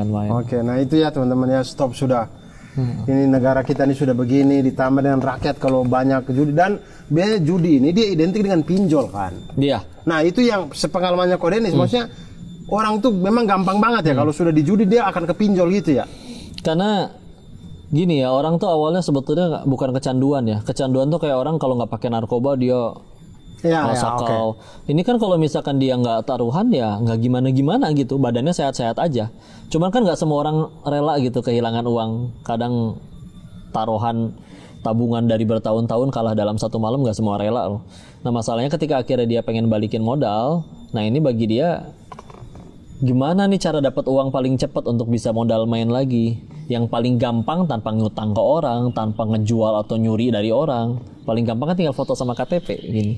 main. Oke, nah itu ya teman-teman ya, stop sudah. Ini negara kita ini sudah begini, ditambah dengan rakyat kalau banyak judi, dan biasanya judi ini dia identik dengan pinjol kan. Dia. Nah itu yang sepengalamannya Kodenis, maksudnya orang tuh memang gampang banget ya kalau sudah di judi dia akan ke pinjol gitu ya. Karena gini ya, orang tuh awalnya sebetulnya bukan kecanduan ya. Kecanduan tuh kayak orang kalau nggak pakai narkoba dia sakau. Ini kan kalau misalkan dia nggak taruhan ya nggak gimana-gimana gitu, badannya sehat-sehat aja. Cuman kan nggak semua orang rela gitu kehilangan uang. Kadang taruhan tabungan dari bertahun-tahun kalah dalam satu malam, nggak semua rela loh. Nah masalahnya ketika akhirnya dia pengen balikin modal, nah ini bagi dia gimana nih cara dapat uang paling cepat untuk bisa modal main lagi, yang paling gampang tanpa ngutang ke orang, tanpa ngejual atau nyuri dari orang. Paling gampang kan tinggal foto sama KTP gini.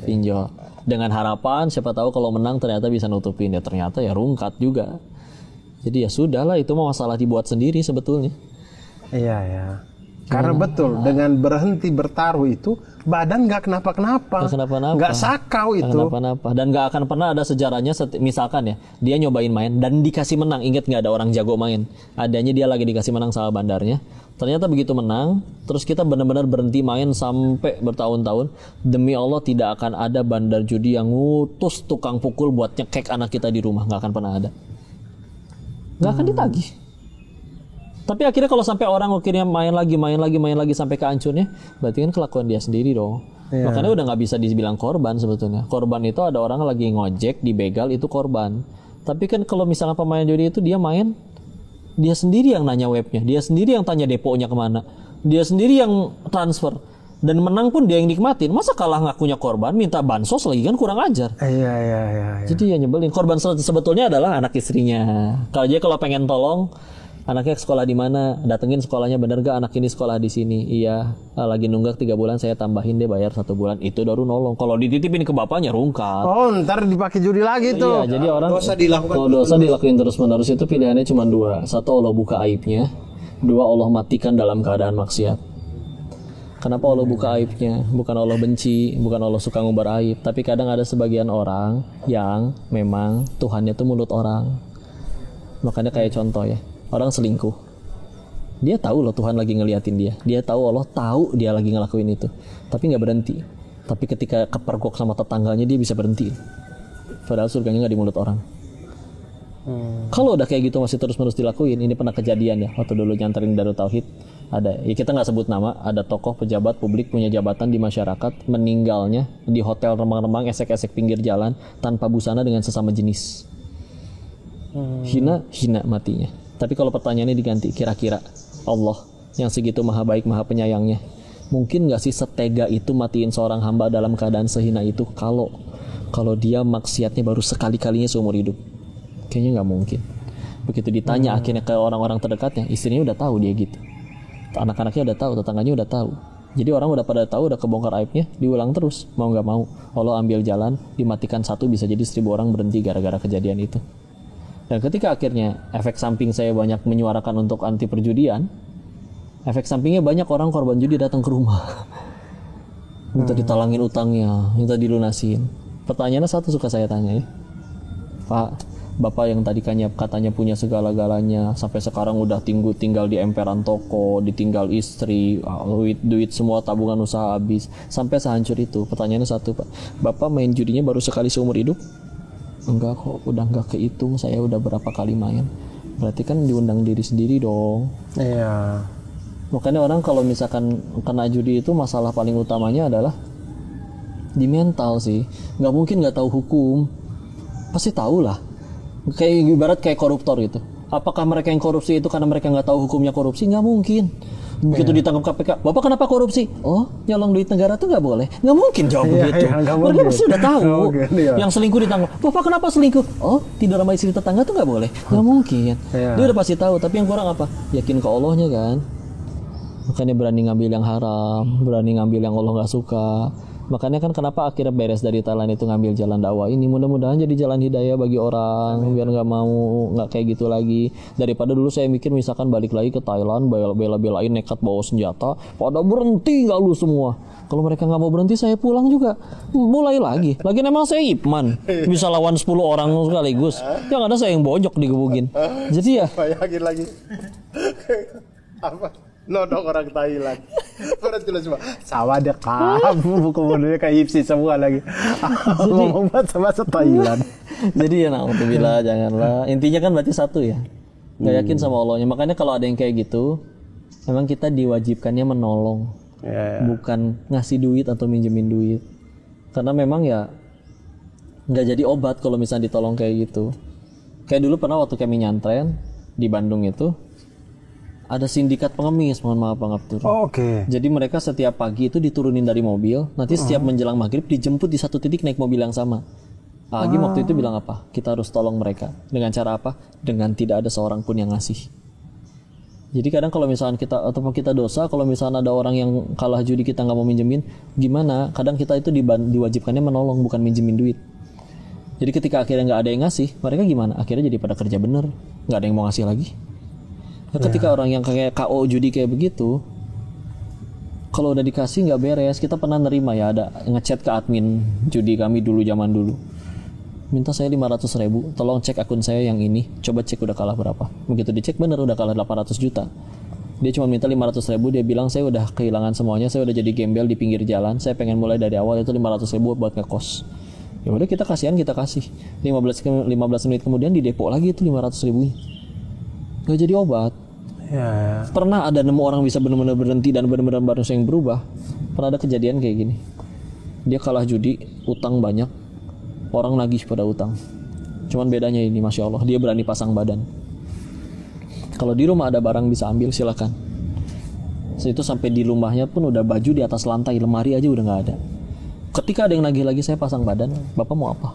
Pinjol. Dengan harapan siapa tahu kalau menang ternyata bisa nutupin, ya ternyata ya rungkat juga. Jadi ya sudahlah, itu mah masalah dibuat sendiri sebetulnya. Iya ya. Karena betul dengan berhenti bertaruh itu badan nggak kenapa-kenapa, nggak sakau itu, kenapa-napa, dan nggak akan pernah ada sejarahnya. Misalkan ya, dia nyobain main dan dikasih menang. Ingat nggak ada orang jago main, adanya dia lagi dikasih menang sama bandarnya. Ternyata begitu menang, terus kita benar-benar berhenti main sampai bertahun-tahun. Demi Allah tidak akan ada bandar judi yang ngutus tukang pukul buat nyekek anak kita di rumah, nggak akan pernah ada, nggak akan ditagih. Tapi akhirnya kalau sampai orang akhirnya main lagi sampai kehancurnya, berarti kan kelakuan dia sendiri dong. Makanya udah nggak bisa dibilang korban sebetulnya. Korban itu ada orang lagi ngojek dibegal, itu korban. Tapi kan kalau misalnya pemain judi itu dia main, dia sendiri yang nanya webnya, dia sendiri yang tanya deponya kemana, dia sendiri yang transfer, dan menang pun dia yang nikmatin. Masa kalah ngakunya korban, minta bansos lagi, kan kurang ajar. Iya. Jadi ya nyebelin. Korban sebetulnya adalah anak istrinya. Kalau pengen tolong, anaknya sekolah di mana, datengin sekolahnya, bener gak anak ini sekolah di sini? Iya, lagi nunggak 3 bulan, saya tambahin deh bayar 1 bulan. Itu baru nolong. Kalau dititipin ke bapaknya rungkat. Oh, ntar dipakai judi lagi tuh. Iya, jadi orang kalau dosa dilakuin terus-menerus itu pilihannya cuma 2. 1, Allah buka aibnya. 2, Allah matikan dalam keadaan maksiat. Kenapa Allah buka aibnya? Bukan Allah benci, bukan Allah suka ngubar aib, tapi kadang ada sebagian orang yang memang Tuhannya tuh mulut orang. Makanya kayak contoh ya, orang selingkuh, dia tahu loh Tuhan lagi ngeliatin dia, dia tahu Allah tahu dia lagi ngelakuin itu, tapi nggak berhenti. Tapi ketika kepergok sama tetangganya dia bisa berhenti, padahal surganya nggak di mulut orang. Kalau udah kayak gitu masih terus-menerus dilakuin, ini pernah kejadian ya waktu dulu nyanterin Darut Tauhid. Ada, ya kita nggak sebut nama, ada tokoh pejabat publik punya jabatan di masyarakat, meninggalnya di hotel remang-remang esek-esek pinggir jalan tanpa busana dengan sesama jenis. Hina matinya. Tapi kalau pertanyaannya diganti, kira-kira Allah yang segitu maha baik, maha penyayangnya, mungkin gak sih setega itu matiin seorang hamba dalam keadaan sehina itu kalau dia maksiatnya baru sekali-kalinya seumur hidup? Kayaknya gak mungkin. Begitu ditanya akhirnya ke orang-orang terdekatnya, istrinya udah tahu dia gitu, anak-anaknya udah tahu, tetangganya udah tahu. Jadi orang udah pada tahu, udah kebongkar aibnya, diulang terus, mau gak mau Allah ambil jalan, dimatikan 1, bisa jadi 1000 orang berhenti gara-gara kejadian itu. Dan ketika akhirnya efek samping saya banyak menyuarakan untuk anti perjudian, efek sampingnya banyak orang korban judi datang ke rumah, minta ditalangin utangnya, minta dilunasin. Pertanyaannya satu suka saya tanya ya, Pak, Bapak yang tadi katanya punya segala-galanya, sampai sekarang udah tinggal di emperan toko, ditinggal istri, duit semua tabungan usaha habis, sampai sehancur itu. Pertanyaannya satu, Pak, Bapak main judinya baru sekali seumur hidup? Enggak kok, udah enggak kehitung, saya udah berapa kali main. Berarti kan diundang diri sendiri dong. Iya. Makanya orang kalau misalkan kena judi itu masalah paling utamanya adalah di mental sih. Nggak mungkin nggak tahu hukum, pasti tahu lah. Kayak ibarat kayak koruptor gitu. Apakah mereka yang korupsi itu karena mereka nggak tahu hukumnya korupsi? Nggak mungkin. Begitu ditangkap KPK, Bapak kenapa korupsi? Oh, nyolong duit negara tuh nggak boleh. Nggak mungkin jawab begitu. Mereka pasti udah tahu. Yang selingkuh ditangkap, Bapak kenapa selingkuh? Oh, tidur sama istri tetangga tuh nggak boleh. Nggak mungkin. Dia udah pasti tahu. Tapi yang kurang apa? Yakin ke Allahnya kan. Makanya berani ngambil yang haram, berani ngambil yang Allah nggak suka. Makanya kan kenapa akhirnya beres dari Thailand itu ngambil jalan dakwah ini, mudah-mudahan jadi jalan hidayah bagi orang. Biar nggak kayak gitu lagi. Daripada dulu saya mikir misalkan balik lagi ke Thailand, bela-belain nekat bawa senjata, pada berhenti nggak lu semua. Kalau mereka nggak mau berhenti, saya pulang juga, mulai lagi. Lagian emang saya Ipman, bisa lawan 10 orang sekaligus. Yang ada saya yang bojok digebukin. Jadi ya. Bayangin lagi. Apa? Nodong orang Thailand. Berarti semua sama dia kamu buku modelnya kayak Ipsi semua lagi. Ngomong bahasa Thailand. Jadi ya na'udzubillah, janganlah. Intinya kan berarti satu ya, nggak yakin sama Allahnya. Makanya kalau ada yang kayak gitu, memang kita diwajibkannya menolong, bukan ngasih duit atau minjemin duit. Karena memang ya nggak jadi obat kalau misalnya ditolong kayak gitu. Kayak dulu pernah waktu kami nyantren di Bandung itu, ada sindikat pengemis, mohon maaf Bang Abdur. Oke. Jadi mereka setiap pagi itu diturunin dari mobil, nanti setiap menjelang maghrib dijemput di satu titik naik mobil yang sama. Agi waktu itu bilang apa? Kita harus tolong mereka. Dengan cara apa? Dengan tidak ada seorang pun yang ngasih. Jadi kadang kalau misalkan kita atau kita dosa, kalau misalkan ada orang yang kalah judi kita nggak mau minjemin, gimana? Kadang kita itu diwajibkannya menolong, bukan minjemin duit. Jadi ketika akhirnya nggak ada yang ngasih, mereka gimana? Akhirnya jadi pada kerja bener, nggak ada yang mau ngasih lagi. Nah, ketika orang yang kayak KO judi kayak begitu, Kalau udah dikasih nggak beres. Kita pernah nerima ya, ada ngechat ke admin judi kami dulu, zaman dulu. Minta saya 500.000, tolong cek akun saya yang ini, coba cek udah kalah berapa. Begitu dicek bener udah kalah 800 juta. Dia cuma minta 500.000, dia bilang saya udah kehilangan semuanya, saya udah jadi gembel di pinggir jalan, saya pengen mulai dari awal, itu 500.000 buat ngekos. Ya udah kita kasihan, kita kasih. 15 menit kemudian di depo lagi itu 500.000. Gak jadi obat. Ya. Pernah ada nemu orang bisa benar-benar berhenti dan benar-benar baru yang berubah. Pernah ada kejadian kayak gini. Dia kalah judi, utang banyak, orang nagih pada utang. Cuman bedanya ini, masya Allah, dia berani pasang badan. Kalau di rumah ada barang bisa ambil, silakan. Itu sampai di rumahnya pun udah baju di atas lantai, lemari aja udah nggak ada. Ketika ada yang nagih lagi, saya pasang badan. Bapak mau apa?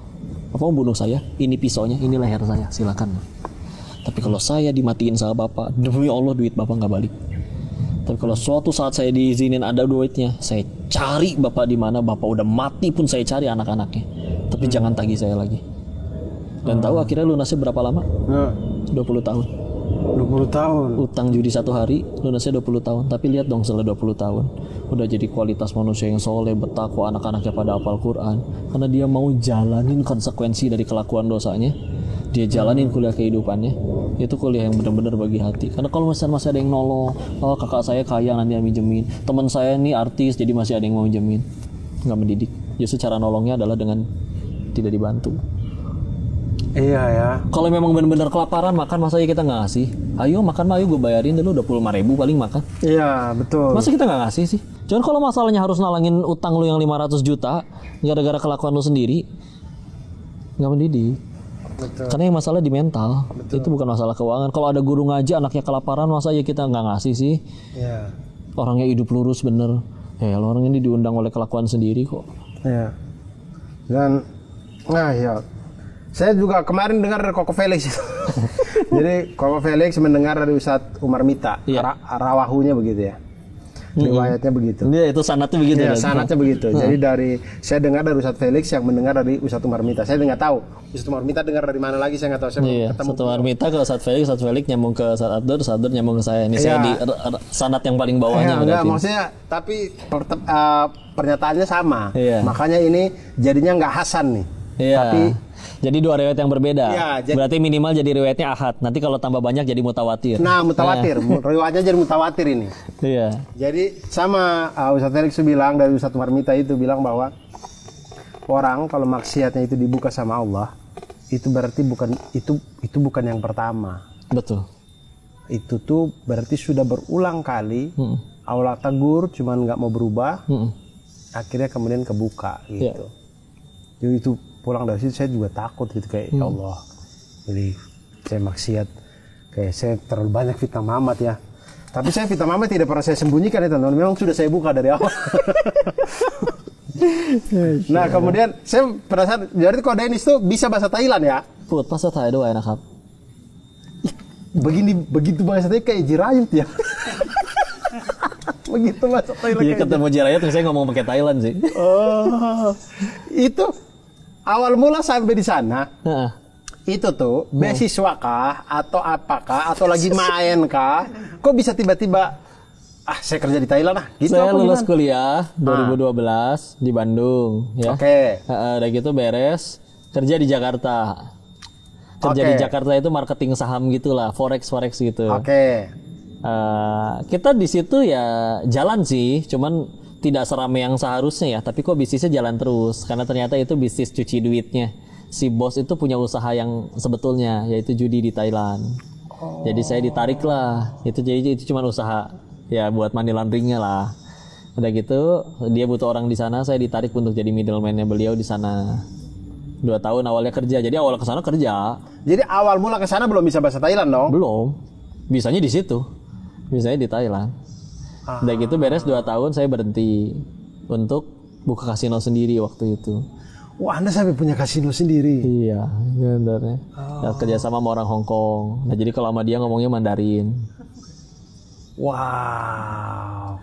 Bapak mau bunuh saya? Ini pisaunya, ini leher saya, silakan. Tapi kalau saya dimatiin sama bapak, demi Allah duit bapak nggak balik. Tapi kalau suatu saat saya diizinin ada duitnya, saya cari bapak di mana, bapak udah mati pun saya cari anak-anaknya. Tapi jangan tagih saya lagi. Dan tahu akhirnya lunasnya berapa lama? 20 tahun. 20 tahun. Utang judi 1 hari, lunasnya 20 tahun. Tapi lihat dong setelah 20 tahun, udah jadi kualitas manusia yang soleh, bertakwa, anak-anaknya pada hafal Quran. Karena dia mau jalanin konsekuensi dari kelakuan dosanya. Dia jalanin kuliah kehidupannya, itu kuliah yang benar-benar bagi hati. Karena kalau masih ada yang nolong, oh kakak saya kaya nanti yang minjemin, teman saya nih artis jadi masih ada yang mau minjemin, nggak mendidik. Justru cara nolongnya adalah dengan tidak dibantu. Iya ya. Kalau memang benar-benar kelaparan makan, masa kita nggak ngasih? Ayo makan, ayo gue bayarin dulu 25.000 paling makan. Iya betul. Masa kita nggak ngasih sih? Cuman kalau masalahnya harus nalangin utang lu yang 500 juta gara-gara kelakuan lu sendiri, nggak mendidik. Betul. Karena yang masalah di mental. Betul. Itu bukan masalah keuangan. Kalau ada guru ngaji anaknya kelaparan, masa ya kita nggak ngasih sih? Iya. Orangnya hidup lurus bener. Ya orang ini diundang oleh kelakuan sendiri kok. Iya. Dan nah ya, saya juga kemarin dengar dari Koko Felix. Jadi Koko Felix mendengar dari Ustadz Umar Mita, iya. Rawahunya begitu ya. Riwayatnya begitu. Iya, itu sanadnya begitu ya. Sanadnya begitu. Jadi saya dengar dari Ustadz Felix yang mendengar dari Ustadz Umar Mita. Saya nggak tahu Ustadz Umar Mita dengar dari mana lagi, saya nggak tahu. Saya iya, ketemu Ustadz Umar Mita ke Ustadz Felix nyambung ke Ustadz Abdur nyambung ke saya. Ini saya di sanad yang paling bawahnya. Enggak, maksudnya tapi pernyataannya sama. Iya. Makanya ini jadinya nggak Hasan nih. Iya. Tapi jadi 2 riwayat yang berbeda. Iya, berarti minimal jadi riwayatnya ahad. Nanti kalau tambah banyak jadi mutawatir. Nah, mutawatir. Riwayatnya jadi mutawatir ini. Iya. Jadi sama Ustadz Felix bilang, dari Ustadz Umar Mita itu bilang bahwa orang kalau maksiatnya itu dibuka sama Allah, itu berarti bukan yang pertama. Betul. Itu tuh berarti sudah berulang kali Allah tegur, cuman nggak mau berubah. Akhirnya kemudian kebuka gitu. Jadi itu pulang dari situ saya juga takut gitu, kayak ya Allah, jadi saya maksiat, kayak saya terlalu banyak fitnah Muhammad ya. Tapi saya fitnah Muhammad tidak pernah saya sembunyikan ya teman-teman, memang sudah saya buka dari awal. Nah kemudian saya penasaran, jadi kok Dennis tuh bisa bahasa Thailand ya? Put bahasa Thai doang enakครับ Begitu bahasa Thai kayak jirayut ya. Begitu bahasa Thailand. Iya, ketemu jirayut saya ngomong pakai Thailand sih. Oh, itu awal mula sampai di sana, itu tuh beasiswa kah atau apakah atau lagi main kah? Kok bisa tiba-tiba saya kerja di Thailand gitu? Saya lulus kuliah 2012 di Bandung ya. Oke. Udah gitu beres kerja di Jakarta. Kerja di Jakarta itu marketing saham gitulah, forex gitu. Oke. Kita di situ ya jalan sih, cuman tidak seramai yang seharusnya ya, tapi kok bisnisnya jalan terus karena ternyata itu bisnis cuci duitnya. Si bos itu punya usaha yang sebetulnya yaitu judi di Thailand. Jadi saya ditarik lah. Itu cuma usaha ya buat money laundering-nya lah. Udah gitu dia butuh orang di sana, saya ditarik untuk jadi middleman-nya beliau di sana. 2 tahun awalnya kerja. Jadi awal ke sana kerja. Jadi awal mula ke sana belum bisa bahasa Thailand dong? Belum. Bisanya di situ. Bisanya di Thailand. Udah gitu beres 2 tahun saya berhenti untuk buka kasino sendiri waktu itu. Wah, Anda sampai punya kasino sendiri? Iya, sebenarnya. Kerja sama orang Hong Kong. Nah, jadi kalau sama dia ngomongnya Mandarin. Wow,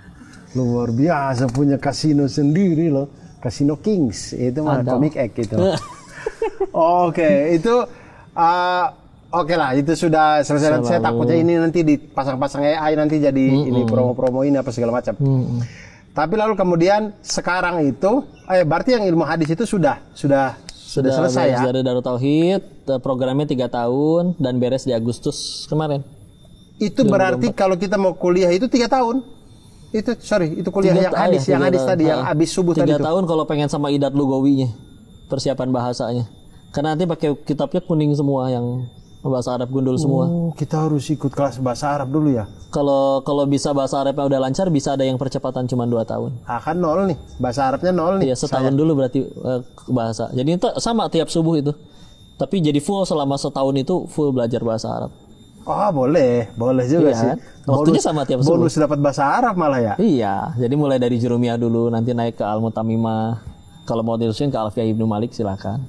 luar biasa punya kasino sendiri loh. Kasino Kings, itu mah Comic Egg itu. Oke, itu oke lah, itu sudah selesai. Saya takutnya ini nanti dipasang-pasang AI nanti jadi ini promo-promo ini apa segala macam. Tapi lalu kemudian sekarang itu, berarti yang ilmu hadis itu sudah selesai ya? Dari Darut Tauhid, programnya 3 tahun dan beres di Agustus kemarin. Itu berarti kalau kita mau kuliah itu 3 tahun. Itu kuliah yang hadis, tadi yang habis subuh 3 tadi. 3 tahun kalau pengen sama idat lugawinya, persiapan bahasanya. Karena nanti pakai kitabnya kuning semua yang bahasa Arab gundul semua. Kita harus ikut kelas bahasa Arab dulu ya. Kalau bisa bahasa Arabnya udah lancar, bisa ada yang percepatan cuma 2 tahun. Kan 0 nih, bahasa Arabnya 0 nih. Iya, setahun dulu berarti bahasa. Jadi itu sama tiap subuh itu. Tapi jadi full selama setahun itu full belajar bahasa Arab. Boleh juga sih. Kan? Waktunya sama tiap subuh. Bonus dapat bahasa Arab malah ya. Iya, jadi mulai dari Jurumiyah dulu, nanti naik ke Al-Mutamimah. Kalau mau diterusin ke Alfiyah Ibnu Malik silakan.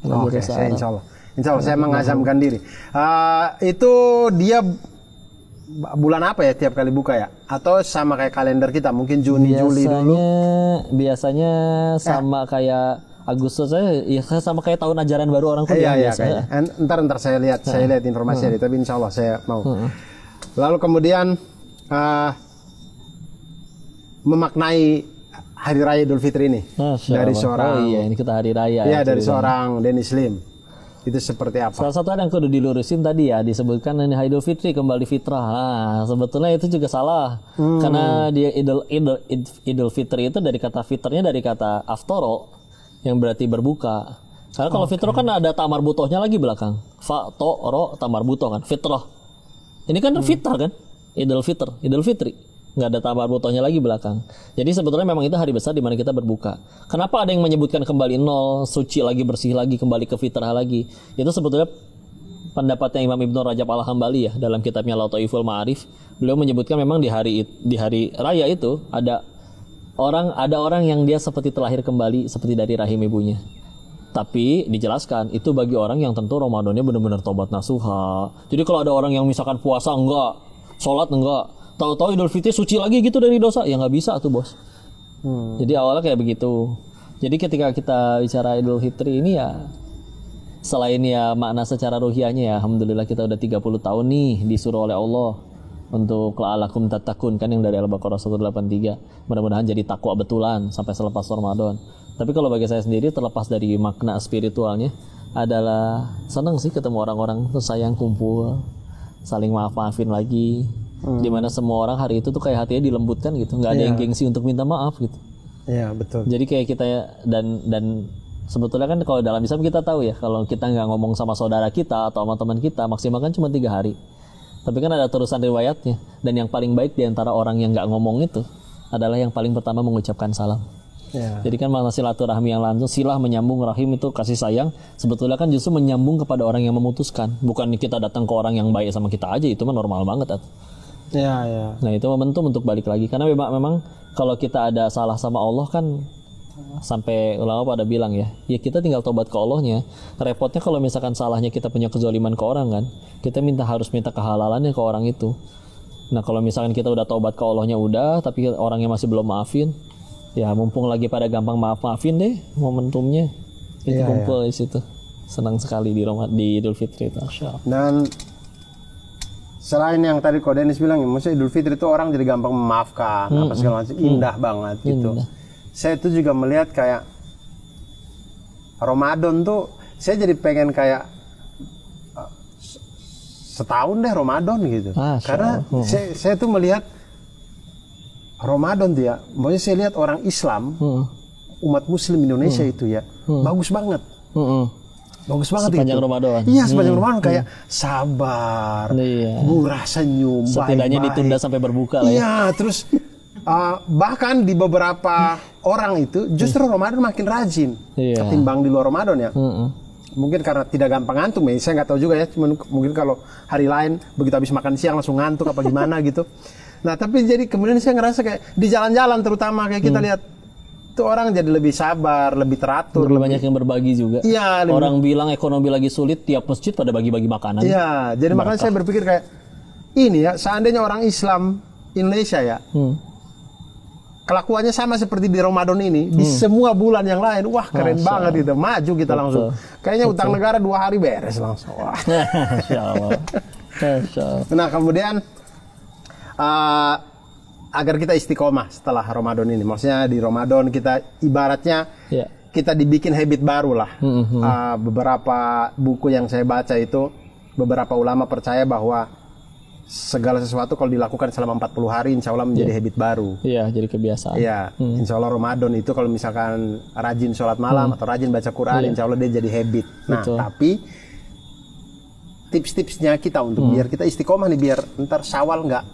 Oke, insya Allah saya mengazamkan diri. Itu dia bulan apa ya tiap kali buka ya? Atau sama kayak kalender kita, mungkin Juni, Juli dulu? Biasanya sama kayak Agustus aja, ya sama kayak tahun ajaran baru orang kuliah. Iya. Ntar saya lihat informasinya, tapi insya Allah saya mau. Lalu kemudian memaknai Hari Raya Idul Fitri ini dari seorang. Ini kita Hari Raya. Iya, dari seorang Denny Slim. Itu seperti apa? Salah satu yang kudu dilurusin tadi ya, disebutkan ini Idul Fitri kembali fitrah. Nah, sebetulnya itu juga salah. Karena dia Idul Fitri itu dari kata fitrnya dari kata aftoro yang berarti berbuka. Karena kalau fitrah kan ada tamar butohnya lagi belakang. Fa to ro tamar butoh kan, fitrah. Ini kan fitrah kan? Idul Fitri. Nggak ada tamar butohnya lagi belakang. Jadi sebetulnya memang itu hari besar di mana kita berbuka. Kenapa ada yang menyebutkan kembali nol, suci lagi, bersih lagi, kembali ke fitrah lagi? Itu sebetulnya pendapatnya Imam Ibnu Rajab Al-Hambali ya dalam kitabnya Lataiful Ma'arif. Beliau menyebutkan memang di hari raya itu ada orang yang dia seperti terlahir kembali seperti dari rahim ibunya. Tapi dijelaskan itu bagi orang yang tentu Ramadannya benar-benar tobat nasuha. Jadi kalau ada orang yang misalkan puasa enggak, sholat enggak, tahu-tahu Idul Fitri suci lagi gitu dari dosa, ya nggak bisa tuh bos. Jadi awalnya kayak begitu. Jadi ketika kita bicara Idul Fitri ini ya, selain ya makna secara ruhiyahnya ya, alhamdulillah kita udah 30 tahun nih disuruh oleh Allah untuk la'alakum tattaqun kan yang dari Al-Baqarah 183. Mudah-mudahan jadi takwa betulan sampai selepas Ramadan. Tapi kalau bagi saya sendiri terlepas dari makna spiritualnya adalah senang sih ketemu orang-orang terus sayang kumpul, saling maaf-maafin lagi. Dimana semua orang hari itu tuh kayak hatinya dilembutkan gitu, nggak ada yang gengsi untuk minta maaf gitu. Iya betul. Jadi kayak kita dan sebetulnya kan kalau dalam Islam kita tahu ya, kalau kita nggak ngomong sama saudara kita atau sama teman kita maksimal kan cuma 3 hari. Tapi kan ada terusan riwayatnya, dan yang paling baik diantara orang yang nggak ngomong itu adalah yang paling pertama mengucapkan salam. Ya. Jadi kan makna silaturahmi yang langsung, silah menyambung, rahim itu kasih sayang, sebetulnya kan justru menyambung kepada orang yang memutuskan, bukan kita datang ke orang yang baik sama kita aja, itu mah normal banget. Ya. Nah itu momentum untuk balik lagi, karena memang kalau kita ada salah sama Allah kan, sampai ulama pada bilang ya kita tinggal tobat ke Allahnya. Repotnya kalau misalkan salahnya kita punya kezaliman ke orang kan, kita harus minta kehalalannya ke orang itu. Nah kalau misalkan kita udah tobat ke Allahnya udah, tapi orangnya masih belum maafin, ya mumpung lagi pada gampang maafin deh, momentumnya itu kumpul di situ. Senang sekali di Idul Fitri itu. Dan selain yang tadi Ko Dennis bilang, maksudnya Idul Fitri itu orang jadi gampang memaafkan, apa segala macam, indah banget gitu. Saya tuh juga melihat kayak Ramadan tuh, saya jadi pengen kayak setahun deh Ramadan gitu. Karena saya tuh melihat Ramadan tuh ya, maksudnya saya lihat orang Islam, umat Muslim Indonesia itu ya, bagus banget. Bagus banget sepanjang gitu. Ramadan. Iya, sepanjang Ramadan kayak sabar, murah senyum, setidaknya baik-baik. Ditunda sampai berbuka lah ya. Iya, terus bahkan di beberapa orang itu justru Ramadan makin rajin ketimbang di luar Ramadan ya. Mungkin karena tidak gampang ngantuk, saya nggak tahu juga ya. Cuman mungkin kalau hari lain begitu habis makan siang langsung ngantuk apa gimana gitu. Nah tapi jadi kemudian saya ngerasa kayak di jalan-jalan terutama kayak kita lihat tuh orang jadi lebih sabar, lebih teratur, lebih banyak yang berbagi juga. Iya. Orang bilang ekonomi lagi sulit, tiap masjid pada bagi-bagi makanan. Iya. Jadi makanya saya berpikir kayak ini ya, seandainya orang Islam Indonesia ya, kelakuannya sama seperti di Ramadan ini, di semua bulan yang lain, wah keren banget gitu, maju kita langsung. Kayaknya utang negara 2 hari beres langsung. Wah. Masya Allah. Nah kemudian agar kita istiqomah setelah Ramadan ini. Maksudnya di Ramadan kita ibaratnya kita dibikin habit baru lah. Beberapa buku yang saya baca itu, beberapa ulama percaya bahwa segala sesuatu kalau dilakukan selama 40 hari insya Allah menjadi habit baru. Iya, jadi kebiasaan. Iya, insya Allah Ramadan itu kalau misalkan rajin sholat malam atau rajin baca Quran, insya Allah dia jadi habit. Nah, tapi tips-tipsnya kita untuk biar kita istiqomah nih, biar ntar Syawal nggak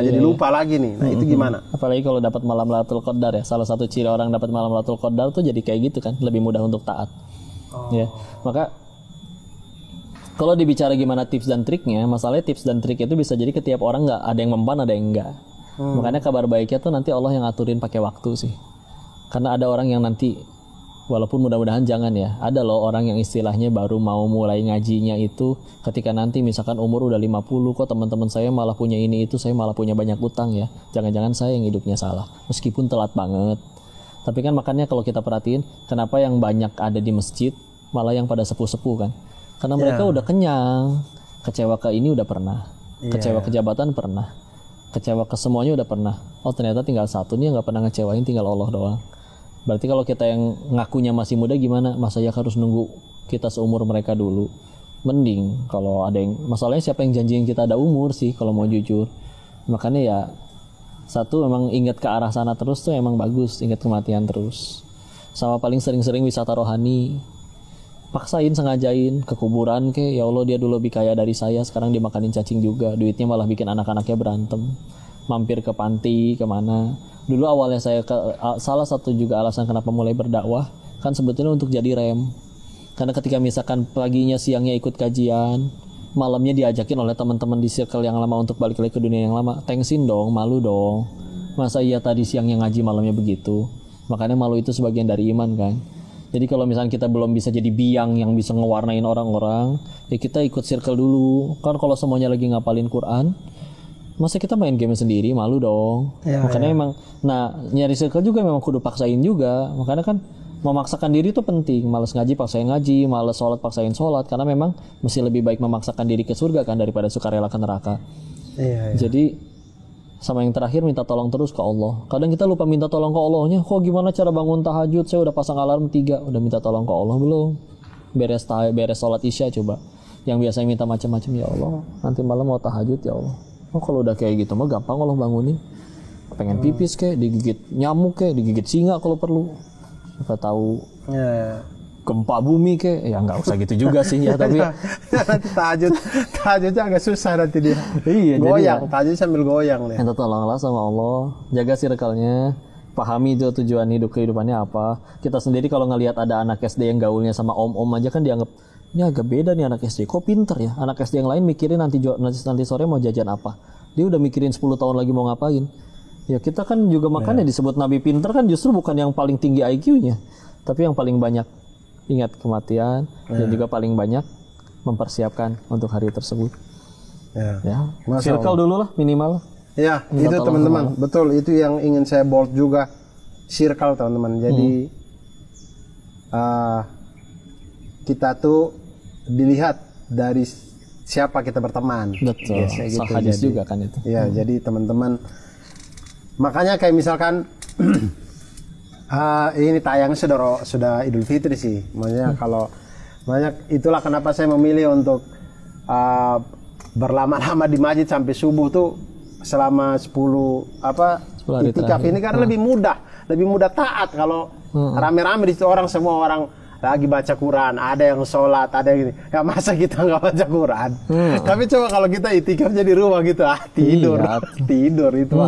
jadi lupa lagi nih. Nah, itu gimana? Apalagi kalau dapat malam Lailatul Qadar ya. Salah satu ciri orang dapat malam Lailatul Qadar tuh jadi kayak gitu kan, lebih mudah untuk taat. Ya. Maka kalau dibicara gimana tips dan triknya, masalahnya tips dan trik itu bisa jadi ke tiap orang nggak ada yang mempan, ada yang enggak. Makanya kabar baiknya tuh nanti Allah yang ngaturin pakai waktu sih. Karena ada orang yang nanti, walaupun mudah-mudahan jangan ya, ada loh orang yang istilahnya baru mau mulai ngajinya itu ketika nanti misalkan umur udah 50, kok teman-teman saya malah punya ini itu, saya malah punya banyak utang ya. Jangan-jangan saya yang hidupnya salah, meskipun telat banget. Tapi kan makanya kalau kita perhatiin, kenapa yang banyak ada di masjid malah yang pada sepuh-sepuh kan? Karena mereka udah kenyang, kecewa ke ini udah pernah, kecewa ke jabatan pernah, kecewa ke semuanya udah pernah. Oh ternyata tinggal satu nih yang nggak pernah ngecewain, tinggal Allah doang. Berarti kalau kita yang ngakunya masih muda gimana? Masa ya harus nunggu kita seumur mereka dulu? Mending kalau ada yang, masalahnya siapa yang janjiin kita ada umur sih kalau mau jujur. Makanya ya satu memang ingat ke arah sana terus tuh emang bagus, ingat kematian terus. Sama paling sering-sering wisata rohani. Paksain, sengajain ke kuburan ke, ya Allah dia dulu lebih kaya dari saya, sekarang dimakanin cacing juga, duitnya malah bikin anak-anaknya berantem. Mampir ke panti, kemana. Dulu awalnya saya salah satu juga alasan kenapa mulai berdakwah kan sebetulnya untuk jadi rem. Karena ketika misalkan paginya siangnya ikut kajian, malamnya diajakin oleh teman-teman di circle yang lama untuk balik lagi ke dunia yang lama, thanksin dong, malu dong. Masa iya tadi siangnya ngaji malamnya begitu. Makanya malu itu sebagian dari iman kan. Jadi kalau misalnya kita belum bisa jadi biang yang bisa ngewarnain orang-orang, ya kita ikut circle dulu. Kan kalau semuanya lagi ngapalin Quran, masa kita main game sendiri, malu dong. Makanya emang, nah nyari circle juga memang kudu paksain juga. Makanya kan memaksakan diri itu penting. Males ngaji paksain ngaji, males sholat paksain sholat. Karena memang mesti lebih baik memaksakan diri ke surga kan daripada sukarela ke neraka. Jadi sama yang terakhir minta tolong terus ke Allah. Kadang kita lupa minta tolong ke Allahnya. Kok gimana cara bangun tahajud? Saya udah pasang alarm 3, udah minta tolong ke Allah belum? Beres sholat isya coba. Yang biasanya minta macam-macam, ya Allah, nanti malam mau tahajud ya Allah. Oh kalau udah kayak gitu mah gampang Allah bangunin. Pengen pipis kek, digigit nyamuk kek, digigit singa kalau perlu. Apa tahu gempa bumi kek, ya nggak usah gitu juga sih ya, tapi nanti tahajudnya agak susah nanti dia. Iya, goyang, tahajud sambil goyang nih. Minta tolonglah sama Allah, jaga circle-nya, pahami itu tujuan hidup kehidupannya apa. Kita sendiri kalau ngelihat ada anak SD yang gaulnya sama om-om aja kan dianggap ini agak beda nih anak SD. Kok pinter ya? Anak SD yang lain mikirin nanti sore mau jajan apa. Dia udah mikirin 10 tahun lagi mau ngapain. Ya kita kan juga makanya disebut Nabi pinter kan justru bukan yang paling tinggi IQ-nya, tapi yang paling banyak ingat kematian dan juga paling banyak mempersiapkan untuk hari tersebut. Circle dulu lah minimal. Ya, itu teman-teman. Betul, itu yang ingin saya bold juga. Circle teman-teman. Jadi kita tuh dilihat dari siapa kita berteman. Betul. Gitu. Hadis juga kan itu. Ya, jadi teman-teman, makanya kayak misalkan ini tayang sudah Idul Fitri sih. Maksudnya kalau banyak, itulah kenapa saya memilih untuk berlama-lama di masjid sampai subuh tuh selama 10 itikaf ini karena lebih mudah taat kalau rame-rame di situ, semua orang lagi baca Quran, ada yang sholat, ada yang gini. Ya masa kita nggak baca Quran? Tapi coba kalau kita itikaf jadi rumah gitu, tidur itu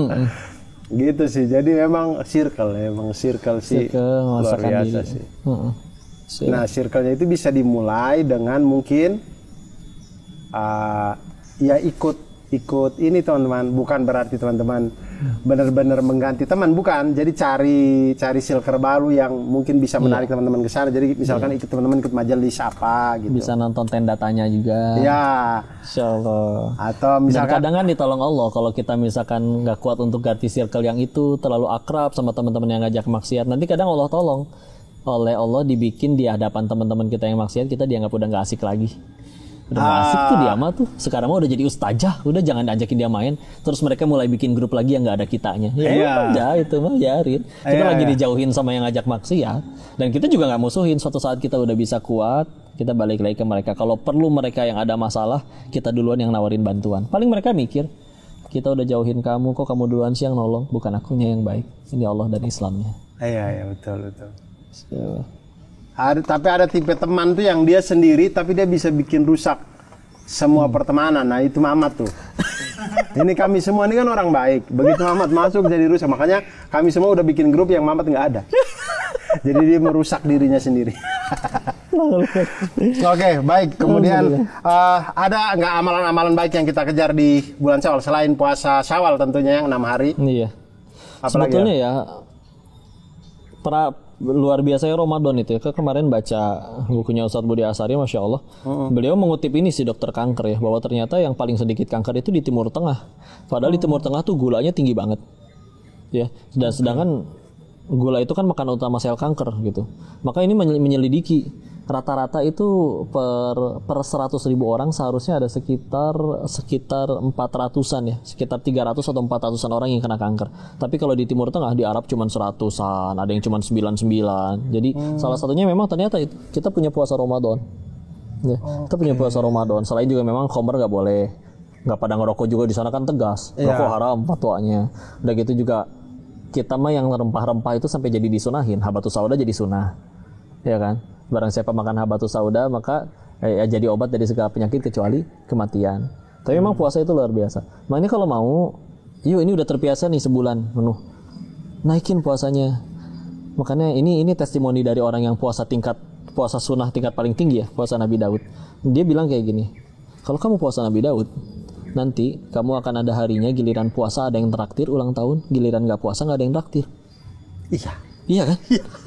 gitu sih. Jadi memang circle sih luar biasa sih. Nah circle-nya itu bisa dimulai dengan mungkin ya ikut ini teman-teman, bukan berarti teman-teman benar-benar mengganti teman, bukan. Jadi cari circle baru yang mungkin bisa menarik teman-teman ke sana. Jadi misalkan teman-teman ikut majelis apa gitu. Bisa nonton tenda tanya juga. Ya. Insyaallah. Atau misalkan, dan kadang kan ditolong Allah kalau kita misalkan nggak kuat untuk ganti circle yang itu, terlalu akrab sama teman-teman yang ngajak maksiat. Nanti kadang Allah tolong oleh Allah dibikin di hadapan teman-teman kita yang maksiat, kita dianggap udah nggak asik lagi. Udah gak asik tuh dia mah tuh. Sekarang mah udah jadi ustazah, udah jangan ajakin dia main. Terus mereka mulai bikin grup lagi yang nggak ada kitanya. Ya udah itu mah biarin. Kita lagi dijauhin sama yang ngajak maksiat. Dan kita juga nggak musuhin. Suatu saat kita udah bisa kuat, kita balik lagi ke mereka. Kalau perlu mereka yang ada masalah, kita duluan yang nawarin bantuan. Paling mereka mikir, kita udah jauhin kamu, kok kamu duluan sih yang nolong, bukan akunya yang baik. Ini Allah dan Islamnya. Iya betul. Tapi ada tipe teman tuh yang dia sendiri tapi dia bisa bikin rusak semua pertemanan. Nah itu Mamat tuh. Ini kami semua ini kan orang baik. Begitu Mamat masuk jadi rusak. Makanya kami semua udah bikin grup yang Mamat nggak ada. Jadi dia merusak dirinya sendiri. Oke, baik. Kemudian ada nggak amalan-amalan baik yang kita kejar di bulan Syawal selain puasa Syawal tentunya yang 6 hari? Iya. Apalagi sebetulnya ya luar biasa ya Ramadan itu ya. Kemarin baca bukunya Ustadz Budi Asari, Masya Allah. Beliau mengutip ini si dokter kanker ya, bahwa ternyata yang paling sedikit kanker itu di Timur Tengah. Padahal di Timur Tengah tuh gulanya tinggi banget. Ya, dan sedangkan gula itu kan makanan utama sel kanker gitu. Maka ini menyelidiki rata-rata itu per 100.000 orang seharusnya ada sekitar 400-an ya, sekitar 300 atau 400-an orang yang kena kanker. Tapi kalau di Timur Tengah, di Arab cuma 100-an, ada yang cuma 99. Jadi salah satunya memang ternyata kita punya puasa Ramadan. Ya, kita punya puasa Ramadan. Selain juga memang khamr nggak boleh, nggak pada ngerokok juga di sana kan tegas, rokok haram fatwanya. Udah gitu juga kita mah yang rempah-rempah itu sampai jadi disunahin, habatus sauda jadi sunah, ya kan? Barang siapa makan habatus sauda maka jadi obat dari segala penyakit kecuali kematian. Tapi memang puasa itu luar biasa. Makanya kalau mau, yuk ini udah terbiasa nih sebulan penuh, naikin puasanya. Makanya ini testimoni dari orang yang puasa sunnah tingkat paling tinggi ya, puasa Nabi Daud. Dia bilang kayak gini, kalau kamu puasa Nabi Daud, nanti kamu akan ada harinya giliran puasa ada yang traktir ulang tahun, giliran nggak puasa nggak ada yang traktir. Iya kan?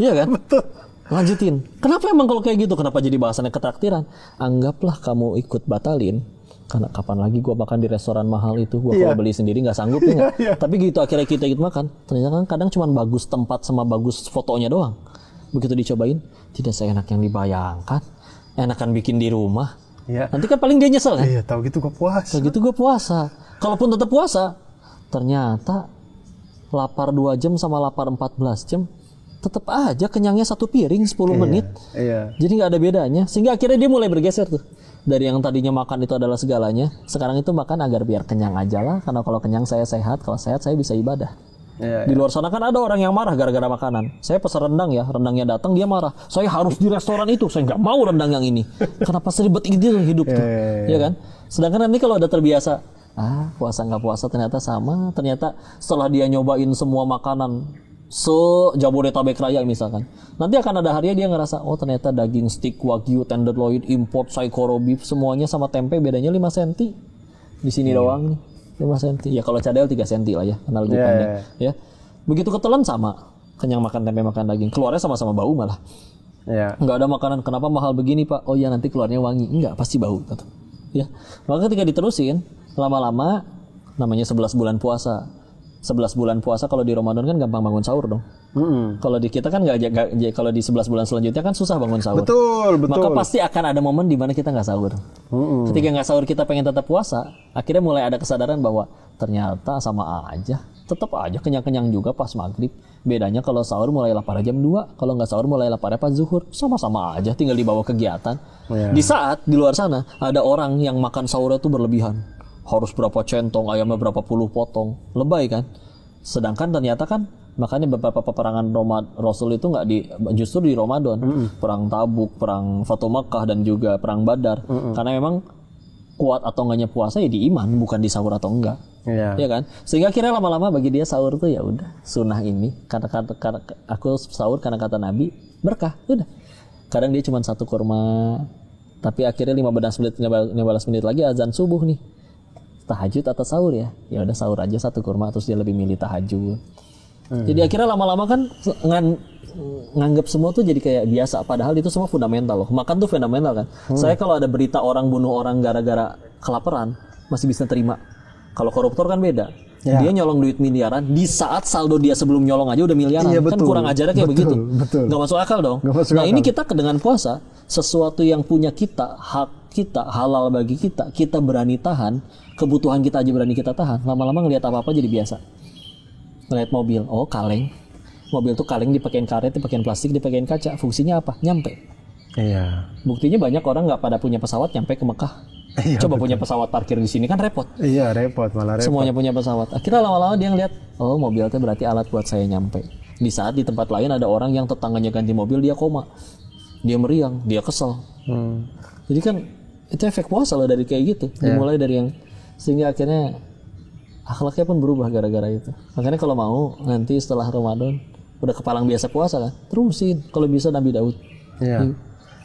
Iya kan? Betul. Lanjutin. Kenapa emang kalau kayak gitu? Kenapa jadi bahasannya ketraktiran? Anggaplah kamu ikut batalin. Karena kapan lagi gue makan di restoran mahal itu? Gue kalau beli sendiri nggak sanggup ya. Tapi gitu akhirnya kita ikut makan. Ternyata kan kadang cuma bagus tempat sama bagus fotonya doang. Begitu dicobain, tidak seenak yang dibayangkan. Enakan bikin di rumah. Nanti kan paling dia nyesel kan? Iya, tahu gitu gue puasa. Tahu gitu gue puasa. Kalaupun tetap puasa, ternyata lapar 2 jam sama lapar 14 jam. Tetap aja kenyangnya 1 piring 10 menit. Jadi nggak ada bedanya. Sehingga akhirnya dia mulai bergeser tuh. Dari yang tadinya makan itu adalah segalanya, sekarang itu makan agar biar kenyang aja lah. Karena kalau kenyang saya sehat, kalau sehat saya bisa ibadah. Di luar sana kan ada orang yang marah gara-gara makanan. Saya pesan rendang ya, rendangnya datang dia marah. Saya harus di restoran itu, saya nggak mau rendang yang ini. Kenapa seribet itu hidup tuh, ya kan? Sedangkan nanti kalau udah terbiasa, puasa nggak puasa ternyata sama. Ternyata setelah dia nyobain semua makanan se-Jabodetabek Raya misalkan, nanti akan ada harinya dia ngerasa, oh ternyata daging steak wagyu, tenderloin, import, saikoro beef semuanya sama tempe bedanya 5 cm di sini doang nih, 5 cm. Ya kalau cadel 3 cm lah ya, karena lebih pendek. Ya, begitu ketelan sama, kenyang makan tempe makan daging, keluarnya sama-sama bau malah. Nggak ada makanan, kenapa mahal begini pak? Oh ya nanti keluarnya wangi, enggak pasti bau. Ya, maka ketika diterusin lama-lama namanya 11 bulan puasa. 11 bulan puasa kalau di Ramadan kan gampang bangun sahur dong. Kalau di kita kan nggak, kalau di 11 bulan selanjutnya kan susah bangun sahur. Betul. Maka pasti akan ada momen di mana kita nggak sahur. Ketika nggak sahur kita pengen tetap puasa, akhirnya mulai ada kesadaran bahwa ternyata sama aja, tetap aja kenyang-kenyang juga pas maghrib. Bedanya kalau sahur mulai lapar jam 2, kalau nggak sahur mulai lapar pas zuhur. Sama-sama aja, tinggal dibawa kegiatan. Di saat di luar sana ada orang yang makan sahurnya tuh berlebihan. Harus berapa centong, ayamnya berapa puluh potong, lebay kan? Sedangkan ternyata kan makanya beberapa peperangan Rasul itu justru di Ramadan, perang Tabuk, perang Fatu Makkah dan juga perang Badar, karena memang kuat atau enggaknya puasa ya di iman, bukan di sahur atau enggak, ya kan? Sehingga akhirnya lama-lama bagi dia sahur tuh ya udah sunnah ini, karena aku sahur karena kata Nabi berkah, udah. Kadang dia cuma 1 kurma, tapi akhirnya 15 menit lagi azan subuh nih. Tahajud atau sahur ya udah sahur aja 1 kurma, terus dia lebih milih tahajud. Jadi akhirnya lama-lama kan nganggap semua tuh jadi kayak biasa, padahal itu semua fundamental loh. Makan tuh fundamental kan. Saya kalau ada berita orang bunuh orang gara-gara kelaparan masih bisa terima. Kalau koruptor kan beda. Dia nyolong duit miliaran di saat saldo dia sebelum nyolong aja udah miliaran. Kan kurang ajarnya kayak begitu. Nggak masuk akal dong. Ini kita dengan puasa, sesuatu yang punya kita, hak kita, halal bagi kita, kita berani tahan, kebutuhan kita aja berani kita tahan, lama-lama ngelihat apa-apa jadi biasa. Ngelihat mobil, oh kaleng. Mobil tuh kaleng dipakein karet, dipakein plastik, dipakein kaca. Fungsinya apa? Nyampe. Iya. Buktinya banyak orang nggak pada punya pesawat nyampe ke Mekah. Iya, Coba betul. punya pesawat parkir di sini kan repot. Iya, repot, malah repot. Semuanya punya pesawat. Akhirnya lama-lama dia ngeliat, oh mobil itu berarti alat buat saya nyampe. Di saat di tempat lain ada orang yang tetangganya ganti mobil, dia koma. Dia meriang, dia kesel. Jadi kan itu efek puasa loh dari kayak gitu. Dimulai dari yang, sehingga akhirnya akhlaknya pun berubah gara-gara itu. Makanya kalau mau nanti setelah Ramadan, udah kepalang biasa puasa kan, terusin. Kalau bisa Nabi Daud. Iya.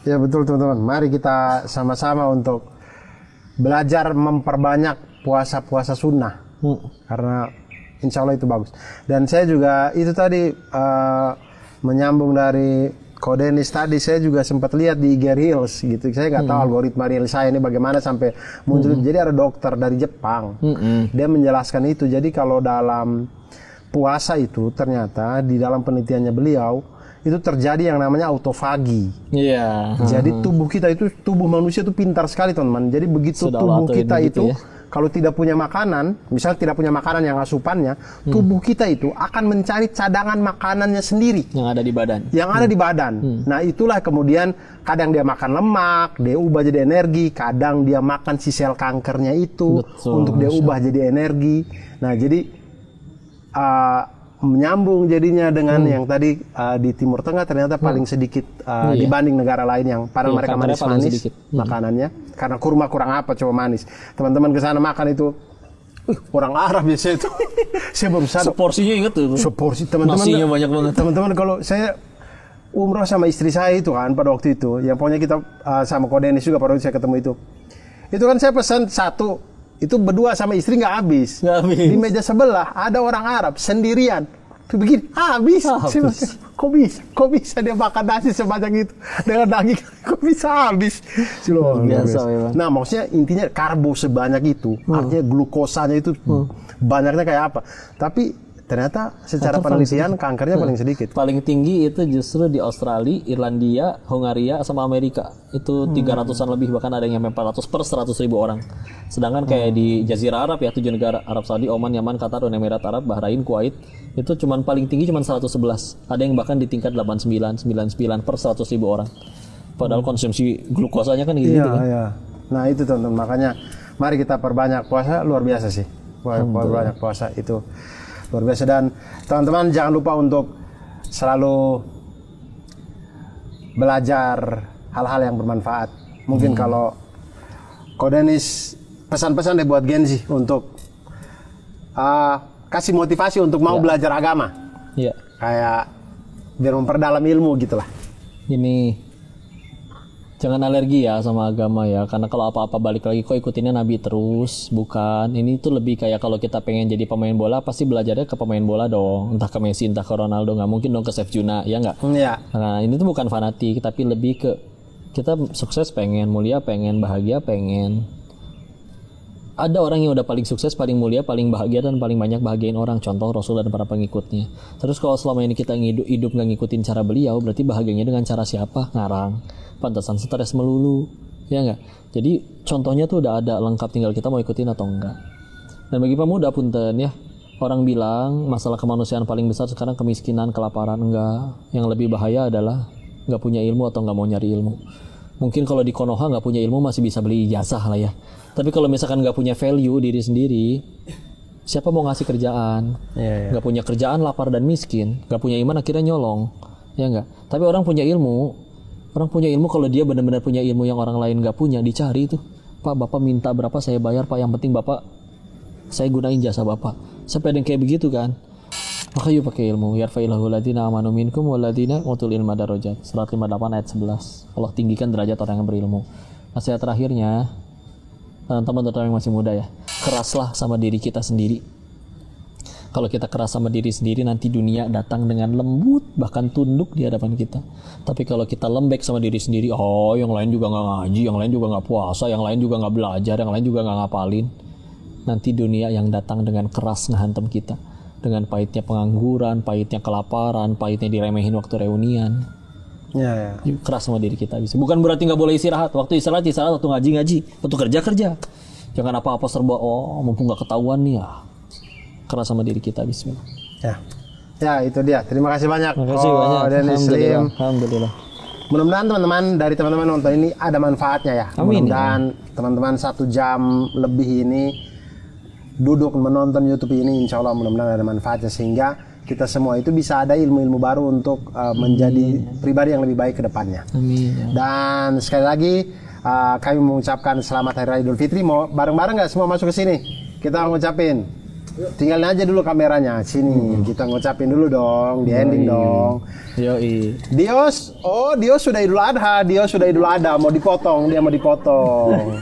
Ya betul teman-teman. Mari kita sama-sama untuk belajar memperbanyak puasa-puasa sunnah, karena insya Allah itu bagus. Dan saya juga itu tadi menyambung dari Kodenis tadi, saya juga sempat lihat di IG Reels gitu. Saya nggak tahu algoritma Reels saya ini bagaimana sampai muncul. Jadi ada dokter dari Jepang, dia menjelaskan itu. Jadi kalau dalam puasa itu ternyata di dalam penelitiannya beliau itu terjadi yang namanya autofagi. Iya. Jadi tubuh kita itu, tubuh manusia itu pintar sekali teman-teman. Jadi begitu Sudah tubuh latuin kita gitu itu ya. kalau tidak punya makanan, misalnya tidak punya makanan yang asupannya, tubuh kita itu akan mencari cadangan makanannya sendiri Yang ada di badan. yang ada di badan. Nah itulah kemudian kadang dia makan lemak, dia ubah jadi energi. Kadang dia makan si sel kankernya itu Betul, untuk dia ubah jadi energi. Nah jadi menyambung jadinya dengan yang tadi di Timur Tengah ternyata paling sedikit dibanding negara lain yang padahal mereka kankernya paling manis-manis sedikit. makanannya. Karena kurma kurang apa coba manis. Teman-teman ke sana makan itu orang Arab biasa itu. Saya baru sadar. Seporsinya inget tuh. Seporsi teman-teman. Nasinya banyak banget. Teman-teman kalau saya umroh sama istri saya itu kan pada waktu itu, yang pokoknya kita sama Kodenis juga pada waktu saya ketemu itu kan saya pesan satu, itu berdua sama istri nggak habis. Nggak habis. Di meja sebelah ada orang Arab sendirian. Begini, habis. Saya bilang, kok bisa dia makan nasi sebanyak itu dengan daging? Kok bisa habis? Luar biasa memang. Nah, maksudnya intinya karbo sebanyak itu, artinya glukosanya itu banyaknya kayak apa? Tapi ternyata secara Atau paling penelitian kankernya paling sedikit. Paling tinggi itu justru di Australia, Irlandia, Hungaria, sama Amerika. Itu 300-an lebih, bahkan ada yang sampai 400 per 100.000 orang. Sedangkan kayak di Jazirah Arab ya, 7 negara, Arab Saudi, Oman, Yaman, Qatar, Uni Emirat Arab, Bahrain, Kuwait, itu cuman paling tinggi cuman 111. Ada yang bahkan di tingkat 89, 99 per 100.000 orang. Padahal konsumsi glukosanya kan gitu, kan. Iya. Nah, itu teman-teman, makanya mari kita perbanyak puasa, luar biasa sih. Perbanyak puasa itu luar biasa. Dan teman-teman jangan lupa untuk selalu belajar hal-hal yang bermanfaat. Mungkin kalau Kodenis pesan-pesan deh buat Gen Z untuk kasih motivasi untuk mau belajar agama. Iya. Kayak biar memperdalam ilmu gitulah. Ini jangan alergi ya sama agama ya, karena kalau apa-apa balik lagi kok ikutinnya Nabi terus, bukan. Ini tuh lebih kayak kalau kita pengen jadi pemain bola, pasti belajarnya ke pemain bola dong, entah ke Messi, entah ke Ronaldo, nggak mungkin dong ke Chef Juna, ya nggak? Iya. Nah ini tuh bukan fanatik, tapi lebih ke kita sukses pengen, mulia pengen, bahagia pengen. Ada orang yang udah paling sukses, paling mulia, paling bahagia, dan paling banyak bahagiain orang, contoh Rasul dan para pengikutnya. Terus kalau selama ini kita hidup nggak ngikutin cara beliau, berarti bahagianya dengan cara siapa? Ngarang. Pantesan stres melulu, ya nggak? Jadi contohnya tuh udah ada lengkap, tinggal kita mau ikutin atau enggak. Dan bagi pemuda punten ya, orang bilang masalah kemanusiaan paling besar sekarang kemiskinan, kelaparan. Enggak, yang lebih bahaya adalah nggak punya ilmu atau nggak mau nyari ilmu. Mungkin kalau di Konoha nggak punya ilmu masih bisa beli ijazah lah ya. Tapi kalau misalkan nggak punya value diri sendiri, siapa mau ngasih kerjaan? Nggak punya kerjaan, lapar dan miskin, nggak punya iman akhirnya nyolong, ya nggak? Tapi orang punya ilmu. Orang punya ilmu, kalau dia benar-benar punya ilmu yang orang lain nggak punya, dicari itu. Pak, Bapak minta berapa saya bayar, Pak. Yang penting Bapak, saya gunain jasa Bapak. Sampai ada yang kayak begitu kan. Maka yuk pakai ilmu. Yarfa'illahu ladina amanu minkum waladina utul ilma darajat. Surat 58 ayat 11. Allah tinggikan derajat orang yang berilmu. Nasihat terakhirnya, teman-teman yang masih muda ya, keraslah sama diri kita sendiri. Kalau kita keras sama diri sendiri, nanti dunia datang dengan lembut, bahkan tunduk di hadapan kita. Tapi kalau kita lembek sama diri sendiri, oh yang lain juga nggak ngaji, yang lain juga nggak puasa, yang lain juga nggak belajar, yang lain juga nggak ngapalin. Nanti dunia yang datang dengan keras ngehantem kita. Dengan pahitnya pengangguran, pahitnya kelaparan, pahitnya diremehin waktu reunian. Ya. Keras sama diri kita bisa. Bukan berarti nggak boleh istirahat. Waktu istirahat, waktu ngaji. Waktu kerja. Jangan apa-apa serba, mumpung nggak ketahuan nih ya. Keras sama diri kita, bismillah. Ya, itu dia. Terima kasih banyak. Terima kasih banyak. Alhamdulillah. Mudah-mudahan teman-teman nonton ini ada manfaatnya ya. Amin. Mudah-mudahan teman-teman 1 jam lebih ini duduk menonton YouTube ini, insya Allah mudah-mudahan ada manfaatnya sehingga kita semua itu bisa ada ilmu-ilmu baru untuk menjadi pribadi yang lebih baik ke depannya. Amin. Dan sekali lagi kami mengucapkan selamat Hari Raya Idul Fitri. Mau bareng-bareng nggak semua masuk ke sini? Kita ngucapin. Tinggalin aja dulu kameranya sini. Kita ngucapin dulu dong, di ending dong. Yoi. Dios sudah Idul Adha, mau dipotong, dia mau dipotong.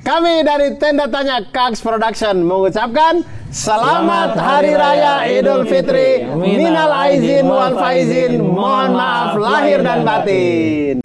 Kami dari Tenda Tanya Kags Production mengucapkan selamat Hari Raya Idul Fitri. Minal aizin wal faizin. Mohon maaf lahir dan batin.